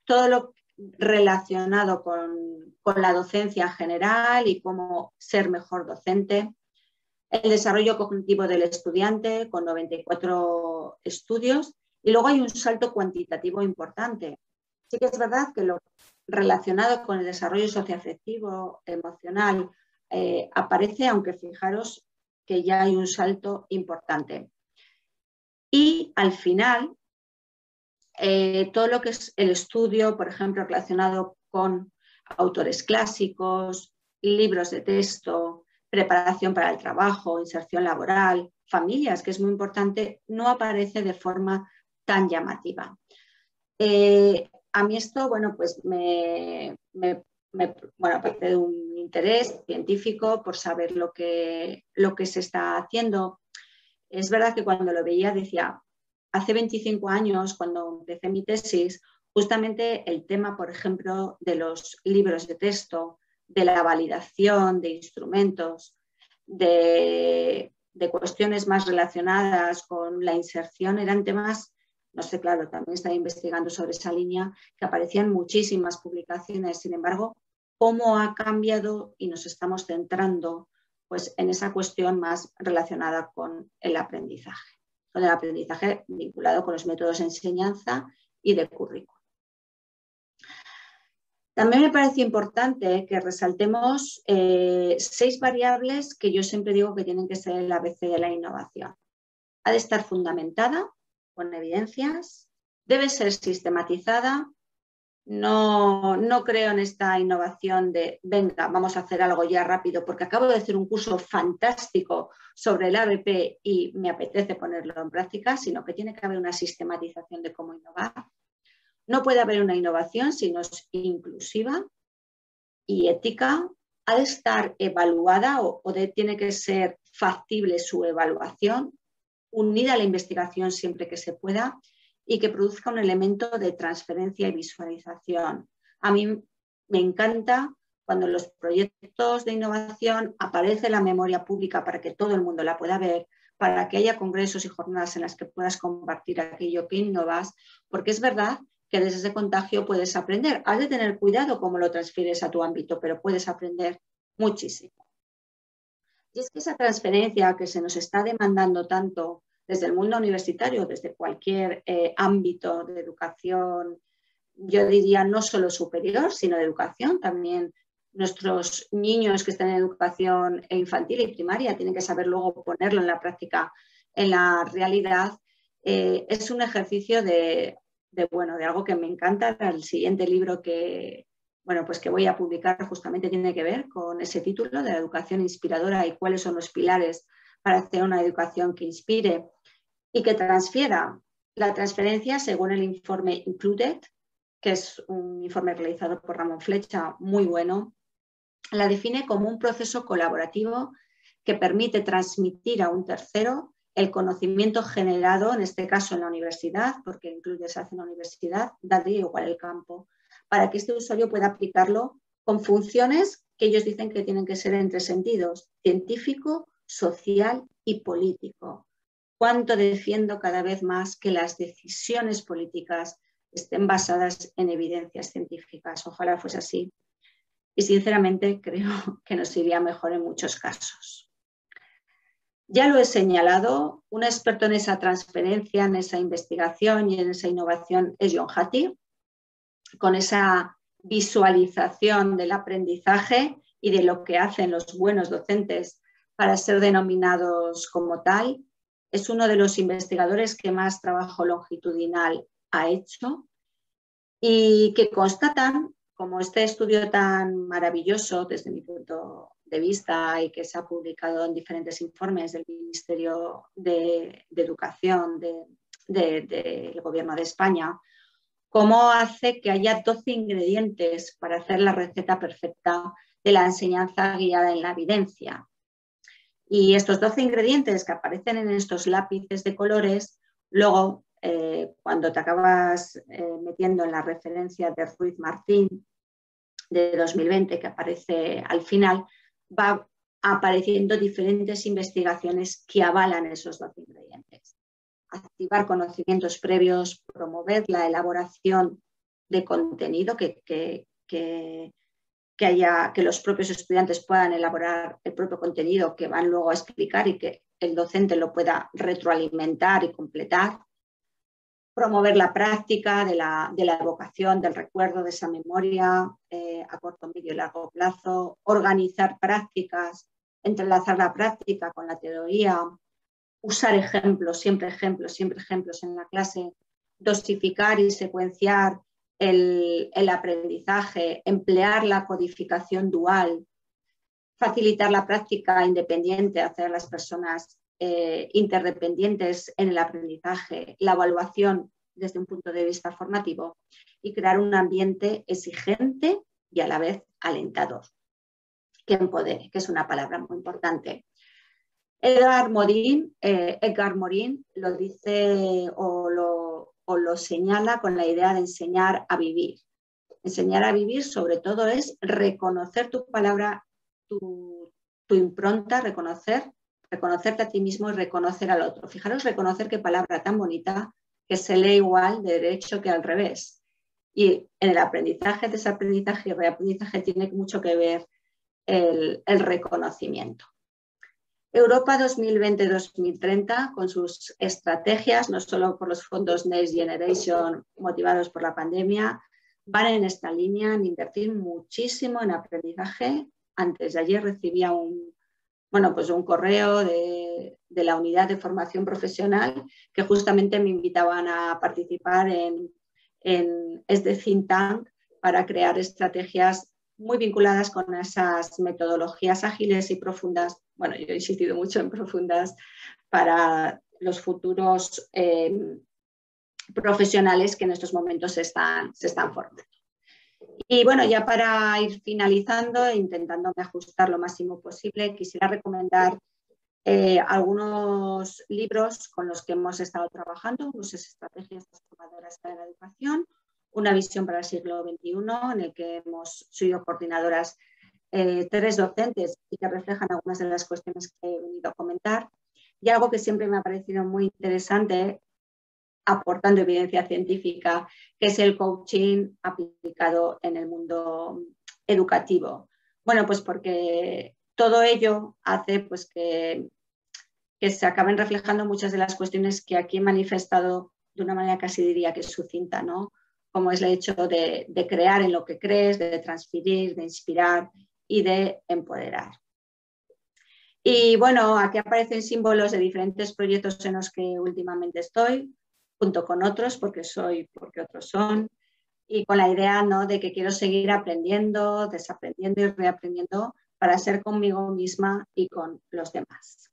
Todo lo relacionado con la docencia general y cómo ser mejor docente. El desarrollo cognitivo del estudiante, con 94 estudios. Y luego hay un salto cuantitativo importante. Sí que es verdad que lo relacionado con el desarrollo socioafectivo, emocional, aparece, aunque fijaros que ya hay un salto importante. Y al final, todo lo que es el estudio, por ejemplo, relacionado con autores clásicos, libros de texto, preparación para el trabajo, inserción laboral, familias, que es muy importante, no aparece de forma tan llamativa. A mí esto, bueno, pues aparte de un interés científico por saber lo que se está haciendo, es verdad que cuando lo veía decía, hace 25 años, cuando empecé mi tesis, justamente el tema, por ejemplo, de los libros de texto, de la validación de instrumentos, de cuestiones más relacionadas con la inserción, eran temas, no sé, claro, también estaba investigando sobre esa línea, que aparecían muchísimas publicaciones. Sin embargo, cómo ha cambiado y nos estamos centrando pues, en esa cuestión más relacionada con el aprendizaje vinculado con los métodos de enseñanza y de currículum. También me parece importante que resaltemos 6 variables que yo siempre digo que tienen que ser el ABC de la innovación. Ha de estar fundamentada con evidencias, debe ser sistematizada. No creo en esta innovación de, venga, vamos a hacer algo ya rápido, porque acabo de hacer un curso fantástico sobre el ABP y me apetece ponerlo en práctica, sino que tiene que haber una sistematización de cómo innovar. No puede haber una innovación si no es inclusiva y ética. Ha de estar evaluada tiene que ser factible su evaluación, unida a la investigación siempre que se pueda y que produzca un elemento de transferencia y visualización. A mí me encanta cuando en los proyectos de innovación aparece la memoria pública para que todo el mundo la pueda ver, para que haya congresos y jornadas en las que puedas compartir aquello que innovas, porque es verdad que desde ese contagio puedes aprender. Has de tener cuidado cómo lo transfieres a tu ámbito, pero puedes aprender muchísimo. Y es que esa transferencia que se nos está demandando tanto desde el mundo universitario, desde cualquier ámbito de educación, yo diría no solo superior, sino de educación, también nuestros niños que están en educación infantil y primaria tienen que saber luego ponerlo en la práctica, en la realidad. Es un ejercicio de algo que me encanta. El siguiente libro que voy a publicar justamente tiene que ver con ese título de la educación inspiradora y cuáles son los pilares para hacer una educación que inspire y que transfiera. La transferencia, según el informe Included, que es un informe realizado por Ramón Flecha, muy bueno, la define como un proceso colaborativo que permite transmitir a un tercero el conocimiento generado, en este caso en la universidad, porque Included se hace en la universidad, daría igual el campo, para que este usuario pueda aplicarlo con funciones que ellos dicen que tienen que ser en 3 sentidos: científico, social y político. Cuánto defiendo cada vez más que las decisiones políticas estén basadas en evidencias científicas. Ojalá fuese así. Y sinceramente creo que nos iría mejor en muchos casos. Ya lo he señalado, un experto en esa transferencia, en esa investigación y en esa innovación es John Hattie, con esa visualización del aprendizaje y de lo que hacen los buenos docentes para ser denominados como tal. Es uno de los investigadores que más trabajo longitudinal ha hecho y que constatan, como este estudio tan maravilloso desde mi punto de vista y que se ha publicado en diferentes informes del Ministerio de Educación del Gobierno de España, cómo hace que haya 12 ingredientes para hacer la receta perfecta de la enseñanza guiada en la evidencia. Y estos 12 ingredientes que aparecen en estos lápices de colores, luego, cuando te acabas metiendo en la referencia de Ruiz Martín de 2020, que aparece al final, va apareciendo diferentes investigaciones que avalan esos 12 ingredientes. Activar conocimientos previos, promover la elaboración de contenido, que los propios estudiantes puedan elaborar el propio contenido que van luego a explicar y que el docente lo pueda retroalimentar y completar. Promover la práctica de la evocación, del recuerdo, de esa memoria a corto, medio y largo plazo. Organizar prácticas, entrelazar la práctica con la teoría. Usar ejemplos, siempre ejemplos en la clase. Dosificar y secuenciar el aprendizaje, emplear la codificación dual, facilitar la práctica independiente, hacer a las personas interdependientes en el aprendizaje, la evaluación desde un punto de vista formativo y crear un ambiente exigente y a la vez alentador, que empodere, que es una palabra muy importante. Edgar Morin lo dice o lo señala con la idea de enseñar a vivir. Enseñar a vivir sobre todo es reconocer tu palabra, tu impronta, reconocerte a ti mismo y reconocer al otro. Fijaros, reconocer qué palabra tan bonita, que se lee igual de derecho que al revés. Y en el aprendizaje, desaprendizaje y reaprendizaje tiene mucho que ver el reconocimiento. Europa 2020-2030, con sus estrategias, no solo por los fondos Next Generation motivados por la pandemia, van en esta línea en invertir muchísimo en aprendizaje. Antes de ayer recibía un correo de la unidad de formación profesional que justamente me invitaban a participar en este think tank para crear estrategias muy vinculadas con esas metodologías ágiles y profundas. Bueno, yo he insistido mucho en profundas para los futuros profesionales que en estos momentos se están formando. Y bueno, ya para ir finalizando e intentándome ajustar lo máximo posible, quisiera recomendar algunos libros con los que hemos estado trabajando, muchas estrategias transformadoras para la educación, una visión para el siglo XXI, en el que hemos sido coordinadoras 3 docentes y que reflejan algunas de las cuestiones que he venido a comentar, y algo que siempre me ha parecido muy interesante, aportando evidencia científica, que es el coaching aplicado en el mundo educativo. Bueno, pues porque todo ello hace pues que se acaben reflejando muchas de las cuestiones que aquí he manifestado de una manera casi diría que sucinta, ¿no? Como es el hecho de crear en lo que crees, de transferir, de inspirar y de empoderar. Y bueno, aquí aparecen símbolos de diferentes proyectos en los que últimamente estoy, junto con otros, porque otros son, y con la idea, ¿no?, de que quiero seguir aprendiendo, desaprendiendo y reaprendiendo para ser conmigo misma y con los demás.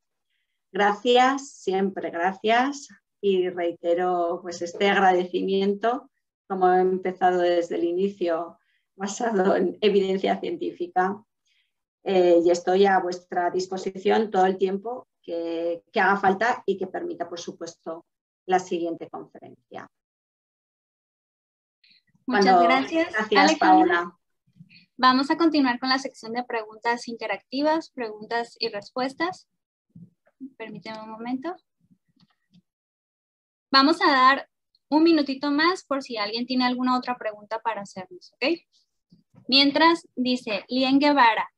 Gracias, siempre gracias, y reitero pues este agradecimiento, como he empezado desde el inicio, basado en evidencia científica, y estoy a vuestra disposición todo el tiempo que haga falta y que permita, por supuesto, la siguiente conferencia. Muchas gracias. Gracias, Alejandra. Paola. Vamos a continuar con la sección de preguntas interactivas, preguntas y respuestas. Permíteme un momento. Vamos a dar un minutito más por si alguien tiene alguna otra pregunta para hacernos, ¿ok? Mientras, dice Lien Guevara,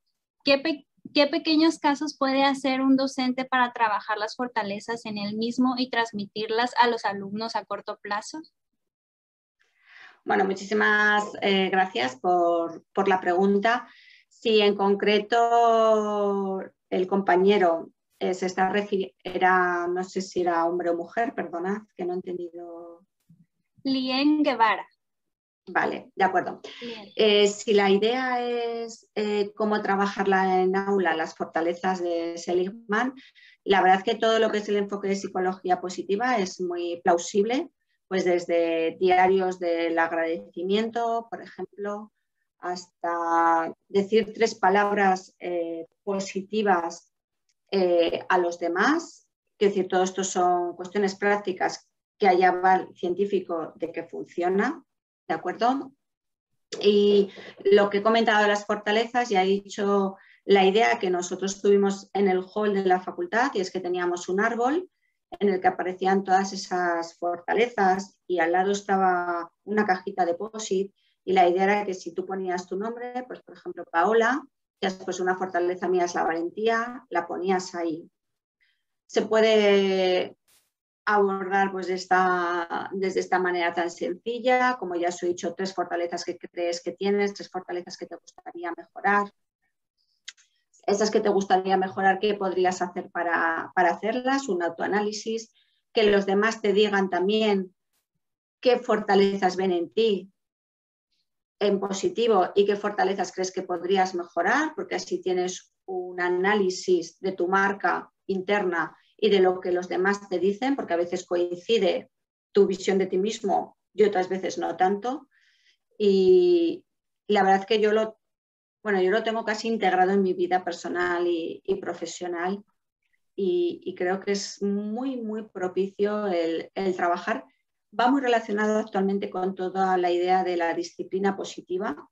¿qué pequeños casos puede hacer un docente para trabajar las fortalezas en él mismo y transmitirlas a los alumnos a corto plazo? Bueno, muchísimas gracias por la pregunta. Si en concreto el compañero se está refiriendo, no sé si era hombre o mujer, perdonad, que no he entendido. Lien Guevara. Vale, de acuerdo. Si la idea es cómo trabajarla en aula, las fortalezas de Seligman, la verdad es que todo lo que es el enfoque de psicología positiva es muy plausible, pues desde diarios del agradecimiento, por ejemplo, hasta decir 3 palabras positivas a los demás. Es decir, todo esto son cuestiones prácticas que allá va el científico de que funciona. ¿De acuerdo? Y lo que he comentado de las fortalezas, ya he dicho la idea que nosotros tuvimos en el hall de la facultad, y es que teníamos un árbol en el que aparecían todas esas fortalezas y al lado estaba una cajita de POSIT, y la idea era que si tú ponías tu nombre, pues por ejemplo Paola, ya pues una fortaleza mía es la valentía, la ponías ahí. Se puede abordar pues desde esta manera tan sencilla, como ya os he dicho, 3 fortalezas que crees que tienes, 3 fortalezas que te gustaría mejorar. Esas que te gustaría mejorar, ¿qué podrías hacer para hacerlas? Un autoanálisis, que los demás te digan también qué fortalezas ven en ti en positivo y qué fortalezas crees que podrías mejorar, porque así tienes un análisis de tu marca interna y de lo que los demás te dicen, porque a veces coincide tu visión de ti mismo y otras veces no tanto. Y la verdad es que yo lo tengo casi integrado en mi vida personal y profesional, y creo que es muy, muy propicio el trabajar. Va muy relacionado actualmente con toda la idea de la disciplina positiva,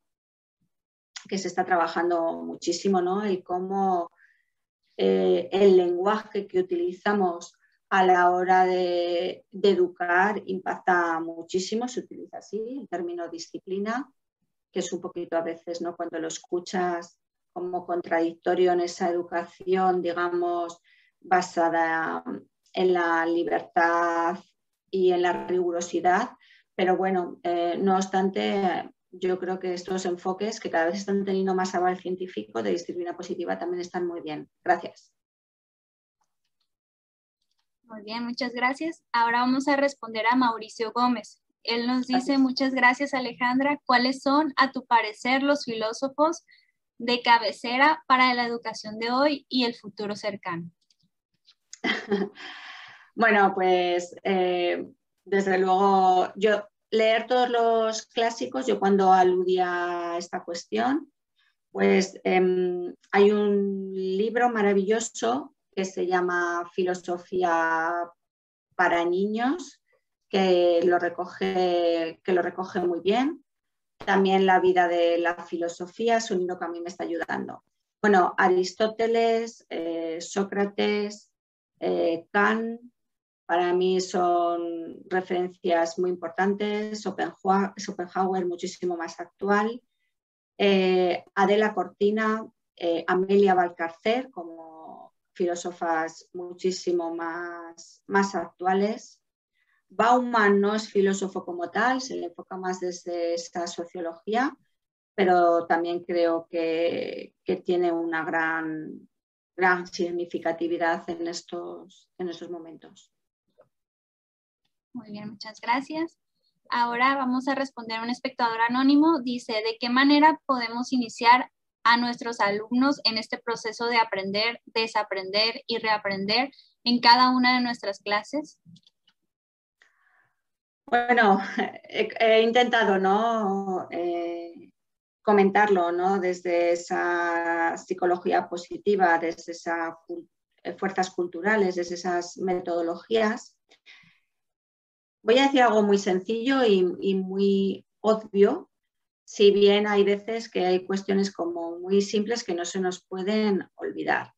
que se está trabajando muchísimo, ¿no? El cómo el lenguaje que utilizamos a la hora de educar impacta muchísimo, se utiliza así, el término disciplina, que es un poquito a veces, ¿no?, cuando lo escuchas como contradictorio en esa educación, digamos, basada en la libertad y en la rigurosidad, pero bueno, no obstante, yo creo que estos enfoques que cada vez están teniendo más aval científico de disciplina positiva también están muy bien. Gracias. Muy bien, muchas gracias. Ahora vamos a responder a Mauricio Gómez. Él nos dice, Gracias. muchas gracias, Alejandra. ¿Cuáles son, a tu parecer, los filósofos de cabecera para la educación de hoy y el futuro cercano? Bueno, pues desde luego, yo leer todos los clásicos, yo cuando aludía a esta cuestión, pues hay un libro maravilloso que se llama Filosofía para niños, que lo recoge muy bien. También La vida de la filosofía es un libro que a mí me está ayudando. Bueno, Aristóteles, Sócrates, Kant, para mí son referencias muy importantes. Schopenhauer muchísimo más actual. Adela Cortina, Amelia Valcárcel como filósofas muchísimo más actuales. Bauman no es filósofo como tal, se le enfoca más desde esta sociología, pero también creo que tiene una gran significatividad en estos momentos. Muy bien, muchas gracias. Ahora vamos a responder a un espectador anónimo. Dice, ¿de qué manera podemos iniciar a nuestros alumnos en este proceso de aprender, desaprender y reaprender en cada una de nuestras clases? Bueno, he intentado, ¿no? Comentarlo, ¿no? Desde esa psicología positiva, desde esas fuerzas culturales, desde esas metodologías. Voy a decir algo muy sencillo y muy obvio, si bien hay veces que hay cuestiones como muy simples que no se nos pueden olvidar.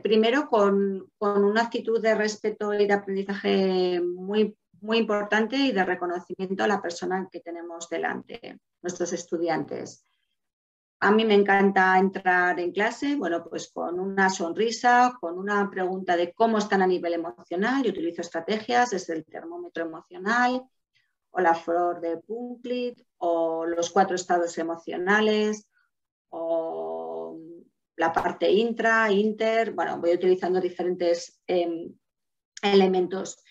Primero, con una actitud de respeto y de aprendizaje muy importante y de reconocimiento a la persona que tenemos delante, nuestros estudiantes. A mí me encanta entrar en clase, bueno, pues con una sonrisa, con una pregunta de cómo están a nivel emocional. Yo utilizo estrategias desde el termómetro emocional o la flor de Punktlet o los 4 estados emocionales o la parte intra, inter. Bueno, voy utilizando diferentes elementos.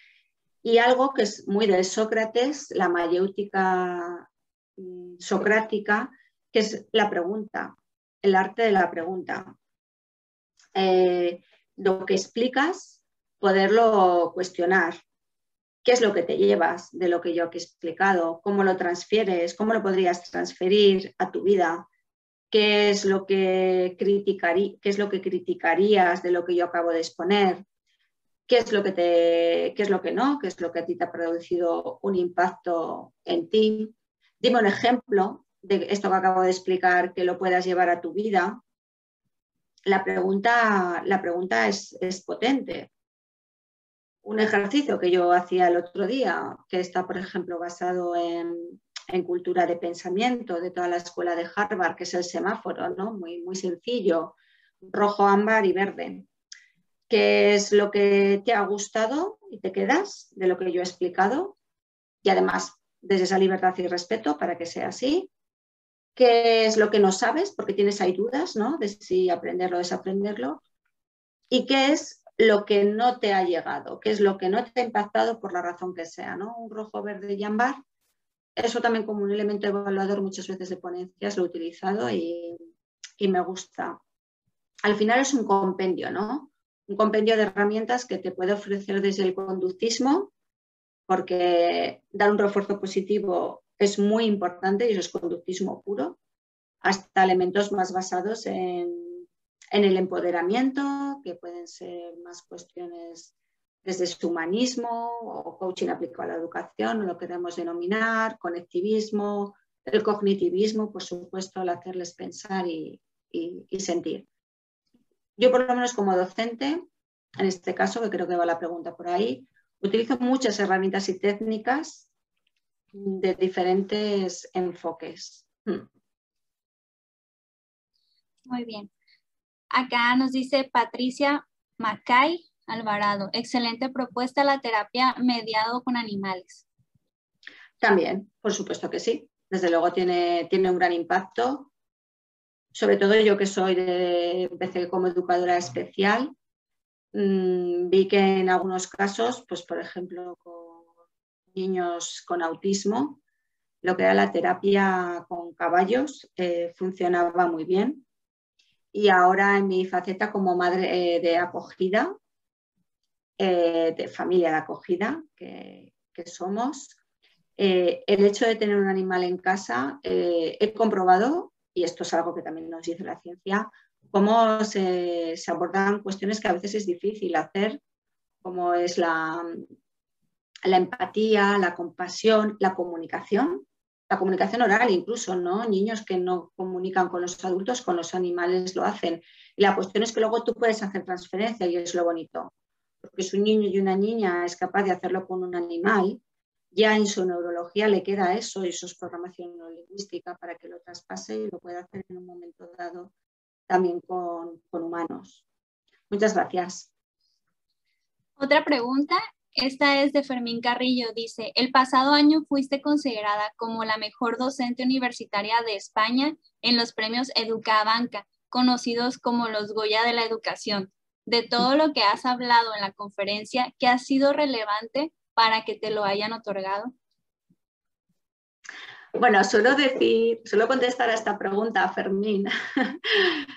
Y algo que es muy de Sócrates, la mayéutica socrática, que es la pregunta, el arte de la pregunta. Lo que explicas, poderlo cuestionar. ¿Qué es lo que te llevas de lo que yo aquí he explicado? ¿Cómo lo transfieres? ¿Cómo lo podrías transferir a tu vida? ¿Qué es lo que criticarías de lo que yo acabo de exponer? ¿Qué es lo que no? ¿Qué es lo que a ti te ha producido un impacto en ti? Dime un ejemplo de esto que acabo de explicar que lo puedas llevar a tu vida. La pregunta es potente. Un ejercicio que yo hacía el otro día, que está, por ejemplo, basado en cultura de pensamiento de toda la escuela de Harvard, que es el semáforo, ¿no? Muy sencillo, rojo, ámbar y verde. ¿Qué es lo que te ha gustado y te quedas de lo que yo he explicado? Y además, desde esa libertad y respeto, para que sea así. ¿Qué es lo que no sabes? Porque tienes ahí dudas, ¿no? De si aprenderlo o desaprenderlo. ¿Y qué es lo que no te ha llegado? ¿Qué es lo que no te ha impactado por la razón que sea, ¿no? Un rojo, verde y ámbar. Eso también como un elemento evaluador muchas veces de ponencias lo he utilizado y me gusta. Al final es un compendio, ¿no? Un compendio de herramientas que te puede ofrecer desde el conductismo, porque dar un refuerzo positivo es muy importante y eso es conductismo puro, hasta elementos más basados en el empoderamiento, que pueden ser más cuestiones desde su humanismo o coaching aplicado a la educación, lo queremos denominar, conectivismo, el cognitivismo, por supuesto, el hacerles pensar y sentir. Yo, por lo menos como docente, en este caso, que creo que va la pregunta por ahí, utilizo muchas herramientas y técnicas de diferentes enfoques. Muy bien. Acá nos dice Patricia Macay Alvarado. Excelente propuesta la terapia mediado con animales. También, por supuesto que sí. Desde luego tiene un gran impacto. Sobre todo yo que empecé como educadora especial, vi que en algunos casos, pues por ejemplo con niños con autismo, lo que era la terapia con caballos funcionaba muy bien. Y ahora en mi faceta como madre de acogida, de familia de acogida que somos, el hecho de tener un animal en casa, he comprobado, y esto es algo que también nos dice la ciencia, cómo se abordan cuestiones que a veces es difícil hacer, como es la empatía, la compasión, la comunicación oral incluso, ¿no? Niños que no comunican con los adultos, con los animales lo hacen. Y la cuestión es que luego tú puedes hacer transferencia y es lo bonito. Porque si un niño y una niña es capaz de hacerlo con un animal, ya en su neurología le queda eso y eso es programación neurolingüística para que lo traspase y lo pueda hacer en un momento dado también con humanos. Muchas gracias. Otra pregunta, esta es de Fermín Carrillo, dice, el pasado año fuiste considerada como la mejor docente universitaria de España en los premios Educabanca, conocidos como los Goya de la Educación. De todo lo que has hablado en la conferencia, ¿qué ha sido relevante para que te lo hayan otorgado? Bueno, suelo contestar a esta pregunta, Fermín.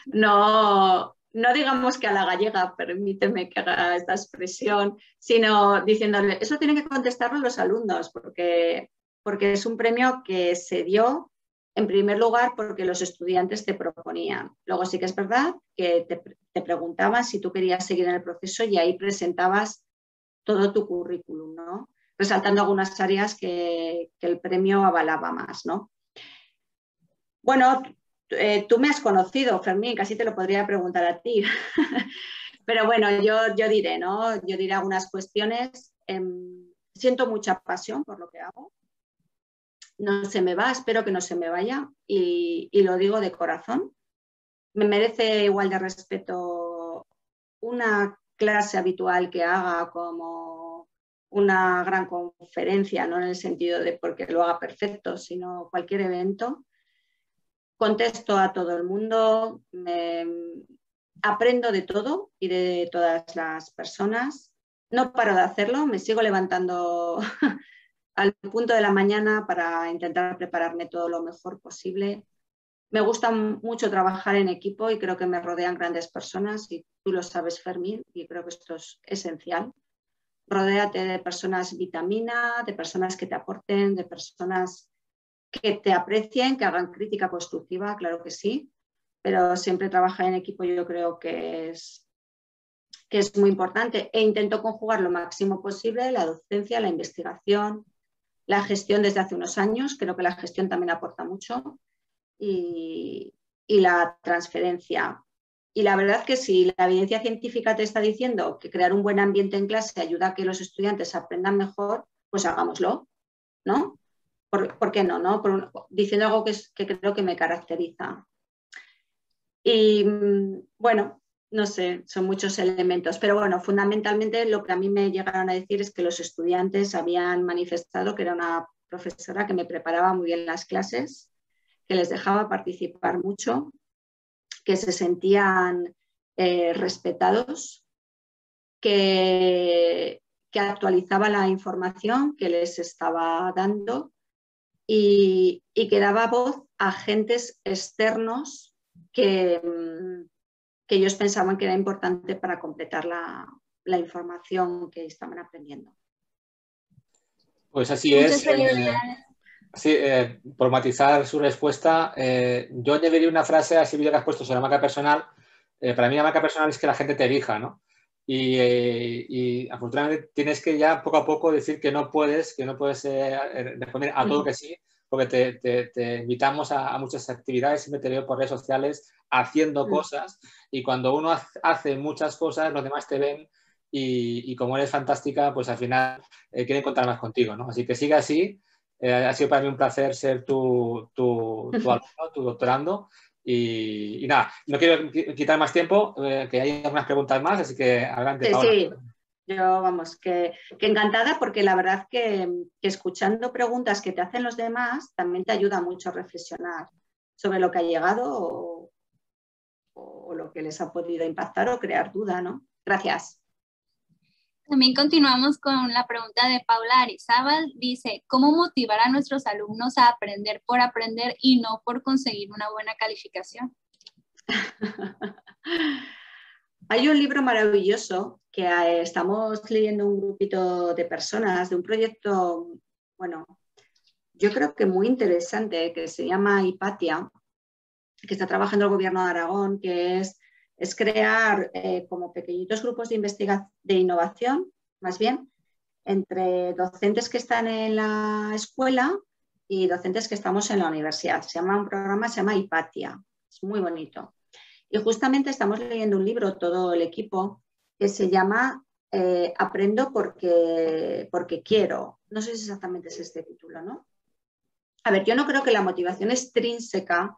No digamos que a la gallega, permíteme que haga esta expresión, sino diciéndole, eso tienen que contestarlo los alumnos, porque es un premio que se dio, en primer lugar, porque los estudiantes te proponían. Luego sí que es verdad que te preguntaban si tú querías seguir en el proceso y ahí presentabas todo tu currículum, ¿no? Resaltando algunas áreas que el premio avalaba más, ¿no? Bueno, tú me has conocido, Fermín, casi te lo podría preguntar a ti. Pero bueno, yo diré, ¿no? Yo diré algunas cuestiones. Siento mucha pasión por lo que hago. No se me va, espero que no se me vaya y lo digo de corazón. Me merece igual de respeto una clase habitual que haga como una gran conferencia, no en el sentido de porque lo haga perfecto, sino cualquier evento. Contesto a todo el mundo, aprendo de todo y de todas las personas. No paro de hacerlo, me sigo levantando al punto de la mañana para intentar prepararme todo lo mejor posible. Me gusta mucho trabajar en equipo y creo que me rodean grandes personas y tú lo sabes, Fermín, y creo que esto es esencial. Rodéate de personas vitamina, de personas que te aporten, de personas que te aprecien, que hagan crítica constructiva, claro que sí, pero siempre trabajar en equipo yo creo que es muy importante e intento conjugar lo máximo posible la docencia, la investigación, la gestión desde hace unos años, creo que la gestión también aporta mucho y la transferencia. Y la verdad que si la evidencia científica te está diciendo que crear un buen ambiente en clase ayuda a que los estudiantes aprendan mejor, pues hagámoslo, ¿no? ¿Por qué no? Diciendo algo que creo que me caracteriza. Y bueno, no sé, son muchos elementos, pero bueno, fundamentalmente lo que a mí me llegaron a decir es que los estudiantes habían manifestado que era una profesora que me preparaba muy bien las clases, que les dejaba participar mucho, que se sentían respetados, que actualizaba la información que les estaba dando y que daba voz a agentes externos que ellos pensaban que era importante para completar la información que estaban aprendiendo. Pues así es. Sí, por matizar su respuesta, yo añadiría una frase al servicio que has puesto sobre la marca personal. Para mí la marca personal es que la gente te elija, ¿no? Y afortunadamente tienes que ya poco a poco decir que no puedes responder a todo que sí, porque te invitamos a muchas actividades, siempre te veo por redes sociales haciendo cosas y cuando uno hace muchas cosas, los demás te ven y como eres fantástica, pues al final quieren contar más contigo, ¿no? Así que siga así. Ha sido para mí un placer ser tu alumno, tu doctorando Y nada, no quiero quitar más tiempo, que hay algunas preguntas más, así que adelante, Paola. Sí. Yo, vamos, que encantada, porque la verdad que escuchando preguntas que te hacen los demás también te ayuda mucho a reflexionar sobre lo que ha llegado o lo que les ha podido impactar o crear duda, ¿no? Gracias. También continuamos con la pregunta de Paula Arizábal. Dice, ¿cómo motivar a nuestros alumnos a aprender por aprender y no por conseguir una buena calificación? Hay un libro maravilloso que estamos leyendo un grupito de personas de un proyecto, bueno, yo creo que muy interesante, que se llama Hipatia, que está trabajando el Gobierno de Aragón, que es crear como pequeñitos grupos de investigación, de innovación, más bien, entre docentes que están en la escuela y docentes que estamos en la universidad. Un programa se llama Hipatia, es muy bonito. Y justamente estamos leyendo un libro, todo el equipo, que se llama Aprendo porque quiero. No sé si exactamente es este título, ¿no? A ver, yo no creo que la motivación extrínseca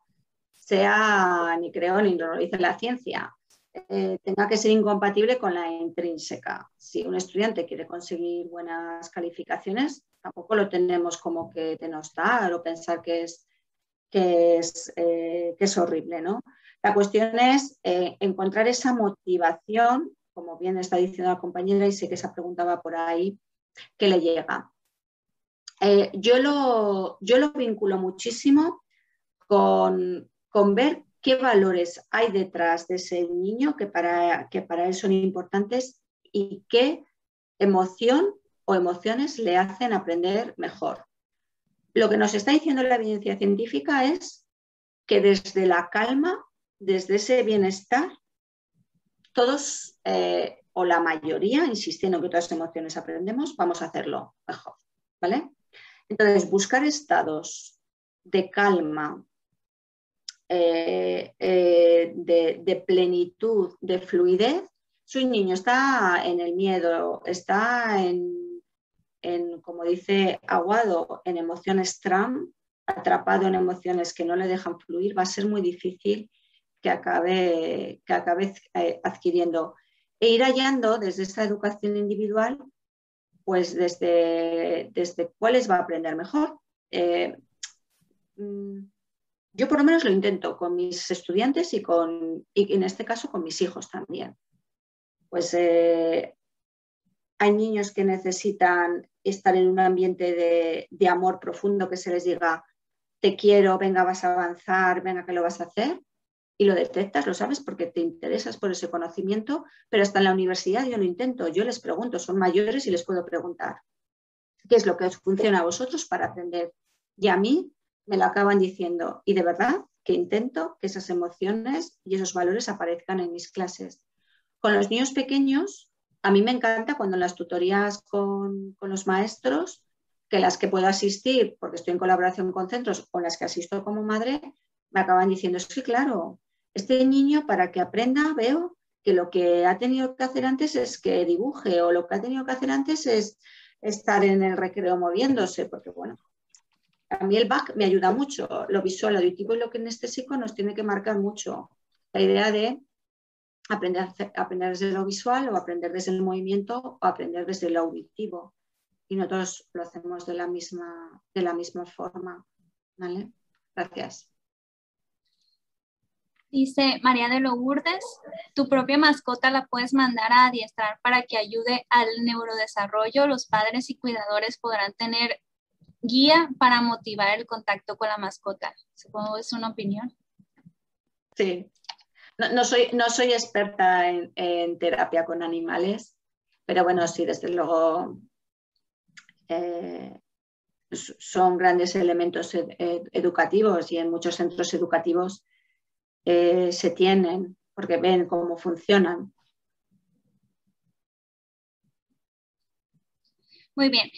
sea, ni creo, ni lo dice la ciencia, tenga que ser incompatible con la intrínseca. Si un estudiante quiere conseguir buenas calificaciones, tampoco lo tenemos como que denostar o pensar que es horrible, ¿no? La cuestión es encontrar esa motivación, como bien está diciendo la compañera, y sé que esa pregunta va por ahí, que le llega. Yo lo vinculo muchísimo con ver qué valores hay detrás de ese niño que para él son importantes y qué emoción o emociones le hacen aprender mejor. Lo que nos está diciendo la evidencia científica es que desde la calma, desde ese bienestar, todos o la mayoría, insistiendo en que todas las emociones aprendemos, vamos a hacerlo mejor, ¿vale? Entonces, buscar estados de calma, de plenitud, de fluidez. Si un niño está en el miedo, está como dice Aguado, en emociones TRAM, atrapado en emociones que no le dejan fluir, va a ser muy difícil que acabe adquiriendo. E ir hallando desde esta educación individual, pues desde cuáles va a aprender mejor. Yo por lo menos lo intento con mis estudiantes y en este caso con mis hijos también. Pues hay niños que necesitan estar en un ambiente de amor profundo, que se les diga, te quiero, venga, vas a avanzar, venga, que lo vas a hacer. Y lo detectas, lo sabes, porque te interesas por ese conocimiento, pero hasta en la universidad yo lo intento, yo les pregunto, son mayores y les puedo preguntar, ¿qué es lo que os funciona a vosotros para aprender? Y a mí me lo acaban diciendo, y de verdad que intento que esas emociones y esos valores aparezcan en mis clases. Con los niños pequeños, a mí me encanta cuando en las tutorías con los maestros, que las que puedo asistir, porque estoy en colaboración con centros, o las que asisto como madre, me acaban diciendo, es que claro, este niño para que aprenda veo que lo que ha tenido que hacer antes es que dibuje, o lo que ha tenido que hacer antes es estar en el recreo moviéndose, porque bueno, a mí el back me ayuda mucho, lo visual, auditivo y lo kinestésico nos tiene que marcar mucho la idea de aprender desde lo visual o aprender desde el movimiento o aprender desde lo auditivo. Y nosotros lo hacemos de la misma forma. ¿Vale? Gracias. Dice María de Lourdes, tu propia mascota la puedes mandar a adiestrar para que ayude al neurodesarrollo. Los padres y cuidadores podrán tener guía para motivar el contacto con la mascota. Supongo que es una opinión. Sí. No soy experta en terapia con animales, pero bueno, sí, desde luego son grandes elementos educativos y en muchos centros educativos se tienen porque ven cómo funcionan. Muy bien.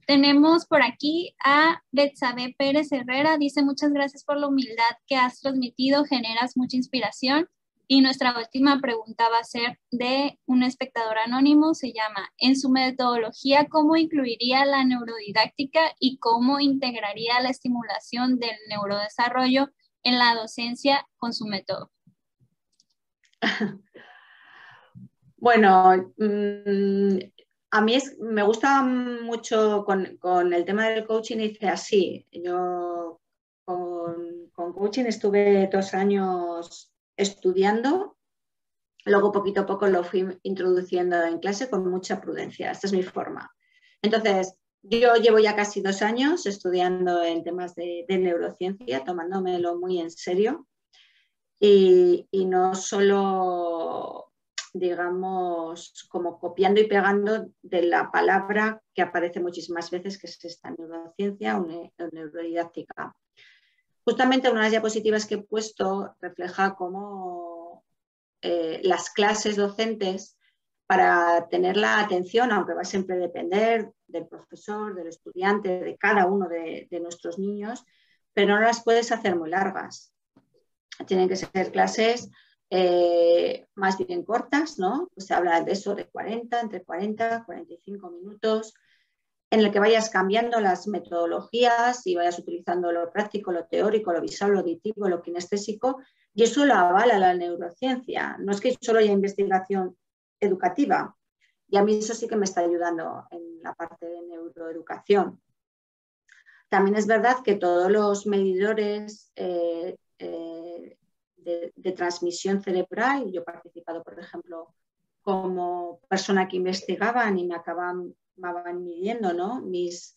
Tenemos por aquí a Betsabe Pérez Herrera. Dice, muchas gracias por la humildad que has transmitido. Generas mucha inspiración. Y nuestra última pregunta va a ser de un espectador anónimo. Se llama, en su metodología, ¿cómo incluiría la neurodidáctica y cómo integraría la estimulación del neurodesarrollo en la docencia con su método? Bueno, a mí me gusta mucho con el tema del coaching, hice así. Yo con coaching estuve 2 años estudiando, luego poquito a poco lo fui introduciendo en clase con mucha prudencia. Esta es mi forma. Entonces, yo llevo ya casi 2 años estudiando en temas de neurociencia, tomándomelo muy en serio y no solo, digamos, como copiando y pegando de la palabra que aparece muchísimas veces, que es esta neurociencia o neurodidáctica. Justamente una de las diapositivas que he puesto refleja cómo las clases docentes, para tener la atención, aunque va a siempre depender del profesor, del estudiante, de cada uno de nuestros niños, pero no las puedes hacer muy largas. Tienen que ser clases más bien cortas, ¿no? Pues se habla de eso, de 40, entre 40 y 45 minutos, en el que vayas cambiando las metodologías y vayas utilizando lo práctico, lo teórico, lo visual, lo auditivo, lo kinestésico, y eso lo avala la neurociencia. No es que solo haya investigación educativa, y a mí eso sí que me está ayudando en la parte de neuroeducación. También es verdad que todos los medidores de transmisión cerebral, yo he participado, por ejemplo, como persona que investigaban y me acababan midiendo, ¿no? mis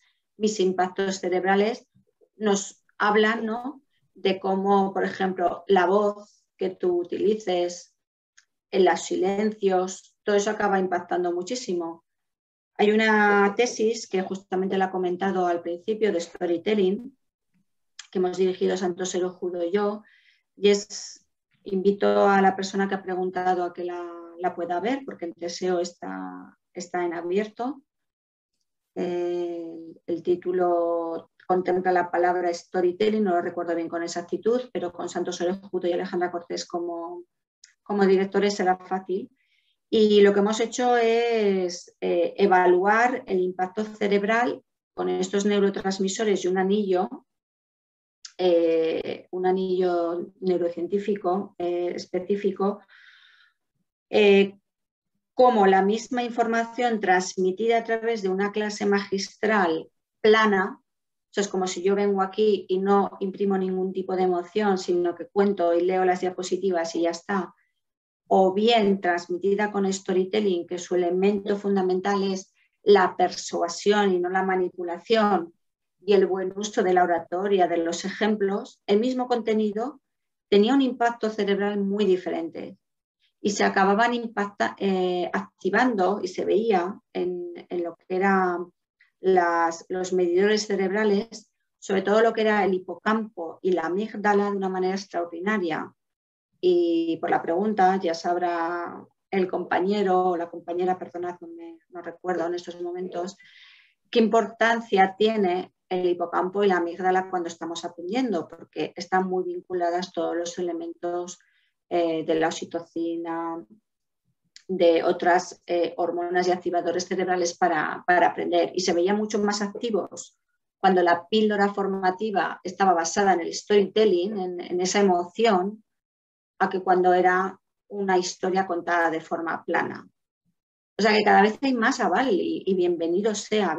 impactos cerebrales, nos hablan, ¿no?, de cómo, por ejemplo, la voz que tú utilices, en los silencios, todo eso acaba impactando muchísimo. Hay una tesis que justamente la he comentado al principio de storytelling, que hemos dirigido Santos Erojudo y yo, y invito a la persona que ha preguntado a que la pueda ver, porque el deseo está en abierto. El título contempla la palabra storytelling, no lo recuerdo bien con exactitud, pero con Santos Erojudo y Alejandra Cortés como directores será fácil. Y lo que hemos hecho es evaluar el impacto cerebral con estos neurotransmisores y un anillo neurocientífico específico, como la misma información transmitida a través de una clase magistral plana, eso es como si yo vengo aquí y no imprimo ningún tipo de emoción, sino que cuento y leo las diapositivas y ya está, o bien transmitida con storytelling, que su elemento fundamental es la persuasión y no la manipulación, y el buen uso de la oratoria, de los ejemplos, el mismo contenido tenía un impacto cerebral muy diferente y se acababan activando, y se veía en lo que eran los medidores cerebrales, sobre todo lo que era el hipocampo y la amígdala, de una manera extraordinaria. Y por la pregunta ya sabrá el compañero o la compañera, perdonad, no recuerdo en estos momentos, qué importancia tiene el hipocampo y la amígdala cuando estamos aprendiendo, porque están muy vinculadas todos los elementos de la oxitocina, de otras hormonas y activadores cerebrales para aprender. Y se veían mucho más activos cuando la píldora formativa estaba basada en el storytelling, en esa emoción, a que cuando era una historia contada de forma plana. O sea que cada vez hay más aval y bienvenida sea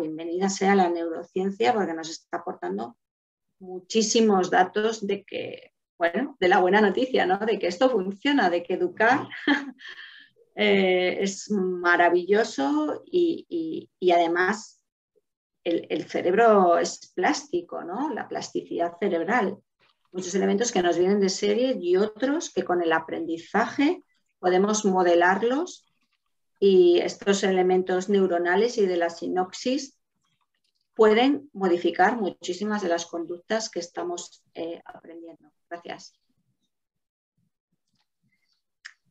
la neurociencia, porque nos está aportando muchísimos datos de que, bueno, de la buena noticia, ¿no?, de que esto funciona, de que educar es maravilloso y además el cerebro es plástico, ¿no?, la plasticidad cerebral. Muchos elementos que nos vienen de serie y otros que con el aprendizaje podemos modelarlos, y estos elementos neuronales y de la sinapsis pueden modificar muchísimas de las conductas que estamos aprendiendo. Gracias.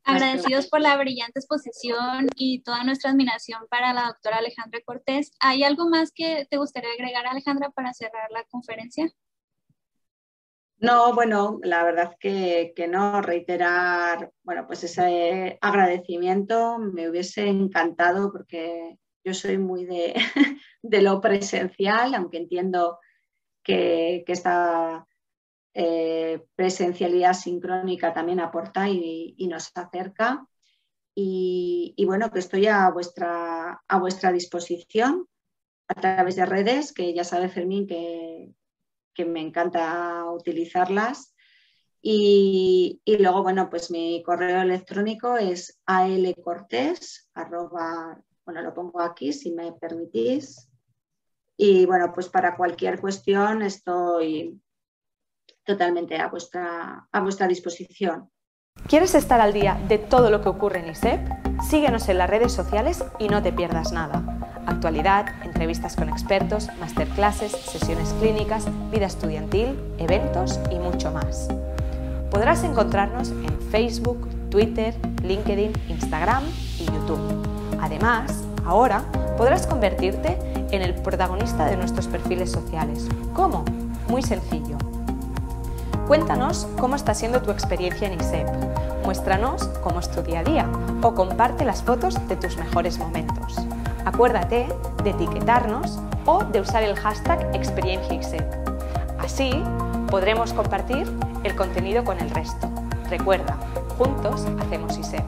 Agradecidos por la brillante exposición y toda nuestra admiración para la doctora Alejandra Cortés. ¿Hay algo más que te gustaría agregar, Alejandra, para cerrar la conferencia? No, bueno, la verdad que no, reiterar, bueno, pues ese agradecimiento. Me hubiese encantado, porque yo soy muy de lo presencial, aunque entiendo que esta presencialidad sincrónica también aporta y nos acerca. Y bueno, que estoy a vuestra disposición a través de redes, que ya sabe Fermín que me encanta utilizarlas. Y luego, bueno, pues mi correo electrónico es alcortés@, bueno, lo pongo aquí si me permitís. Y bueno, pues para cualquier cuestión estoy totalmente a vuestra disposición. ¿Quieres estar al día de todo lo que ocurre en ISEP? Síguenos en las redes sociales y no te pierdas nada. Actualidad, entrevistas con expertos, masterclasses, sesiones clínicas, vida estudiantil, eventos y mucho más. Podrás encontrarnos en Facebook, Twitter, LinkedIn, Instagram y YouTube. Además, ahora podrás convertirte en el protagonista de nuestros perfiles sociales. ¿Cómo? Muy sencillo. Cuéntanos cómo está siendo tu experiencia en ISEP. Muéstranos cómo es tu día a día o comparte las fotos de tus mejores momentos. Acuérdate de etiquetarnos o de usar el hashtag #ExperienciaISEP. Así podremos compartir el contenido con el resto. Recuerda, juntos hacemos ISEP.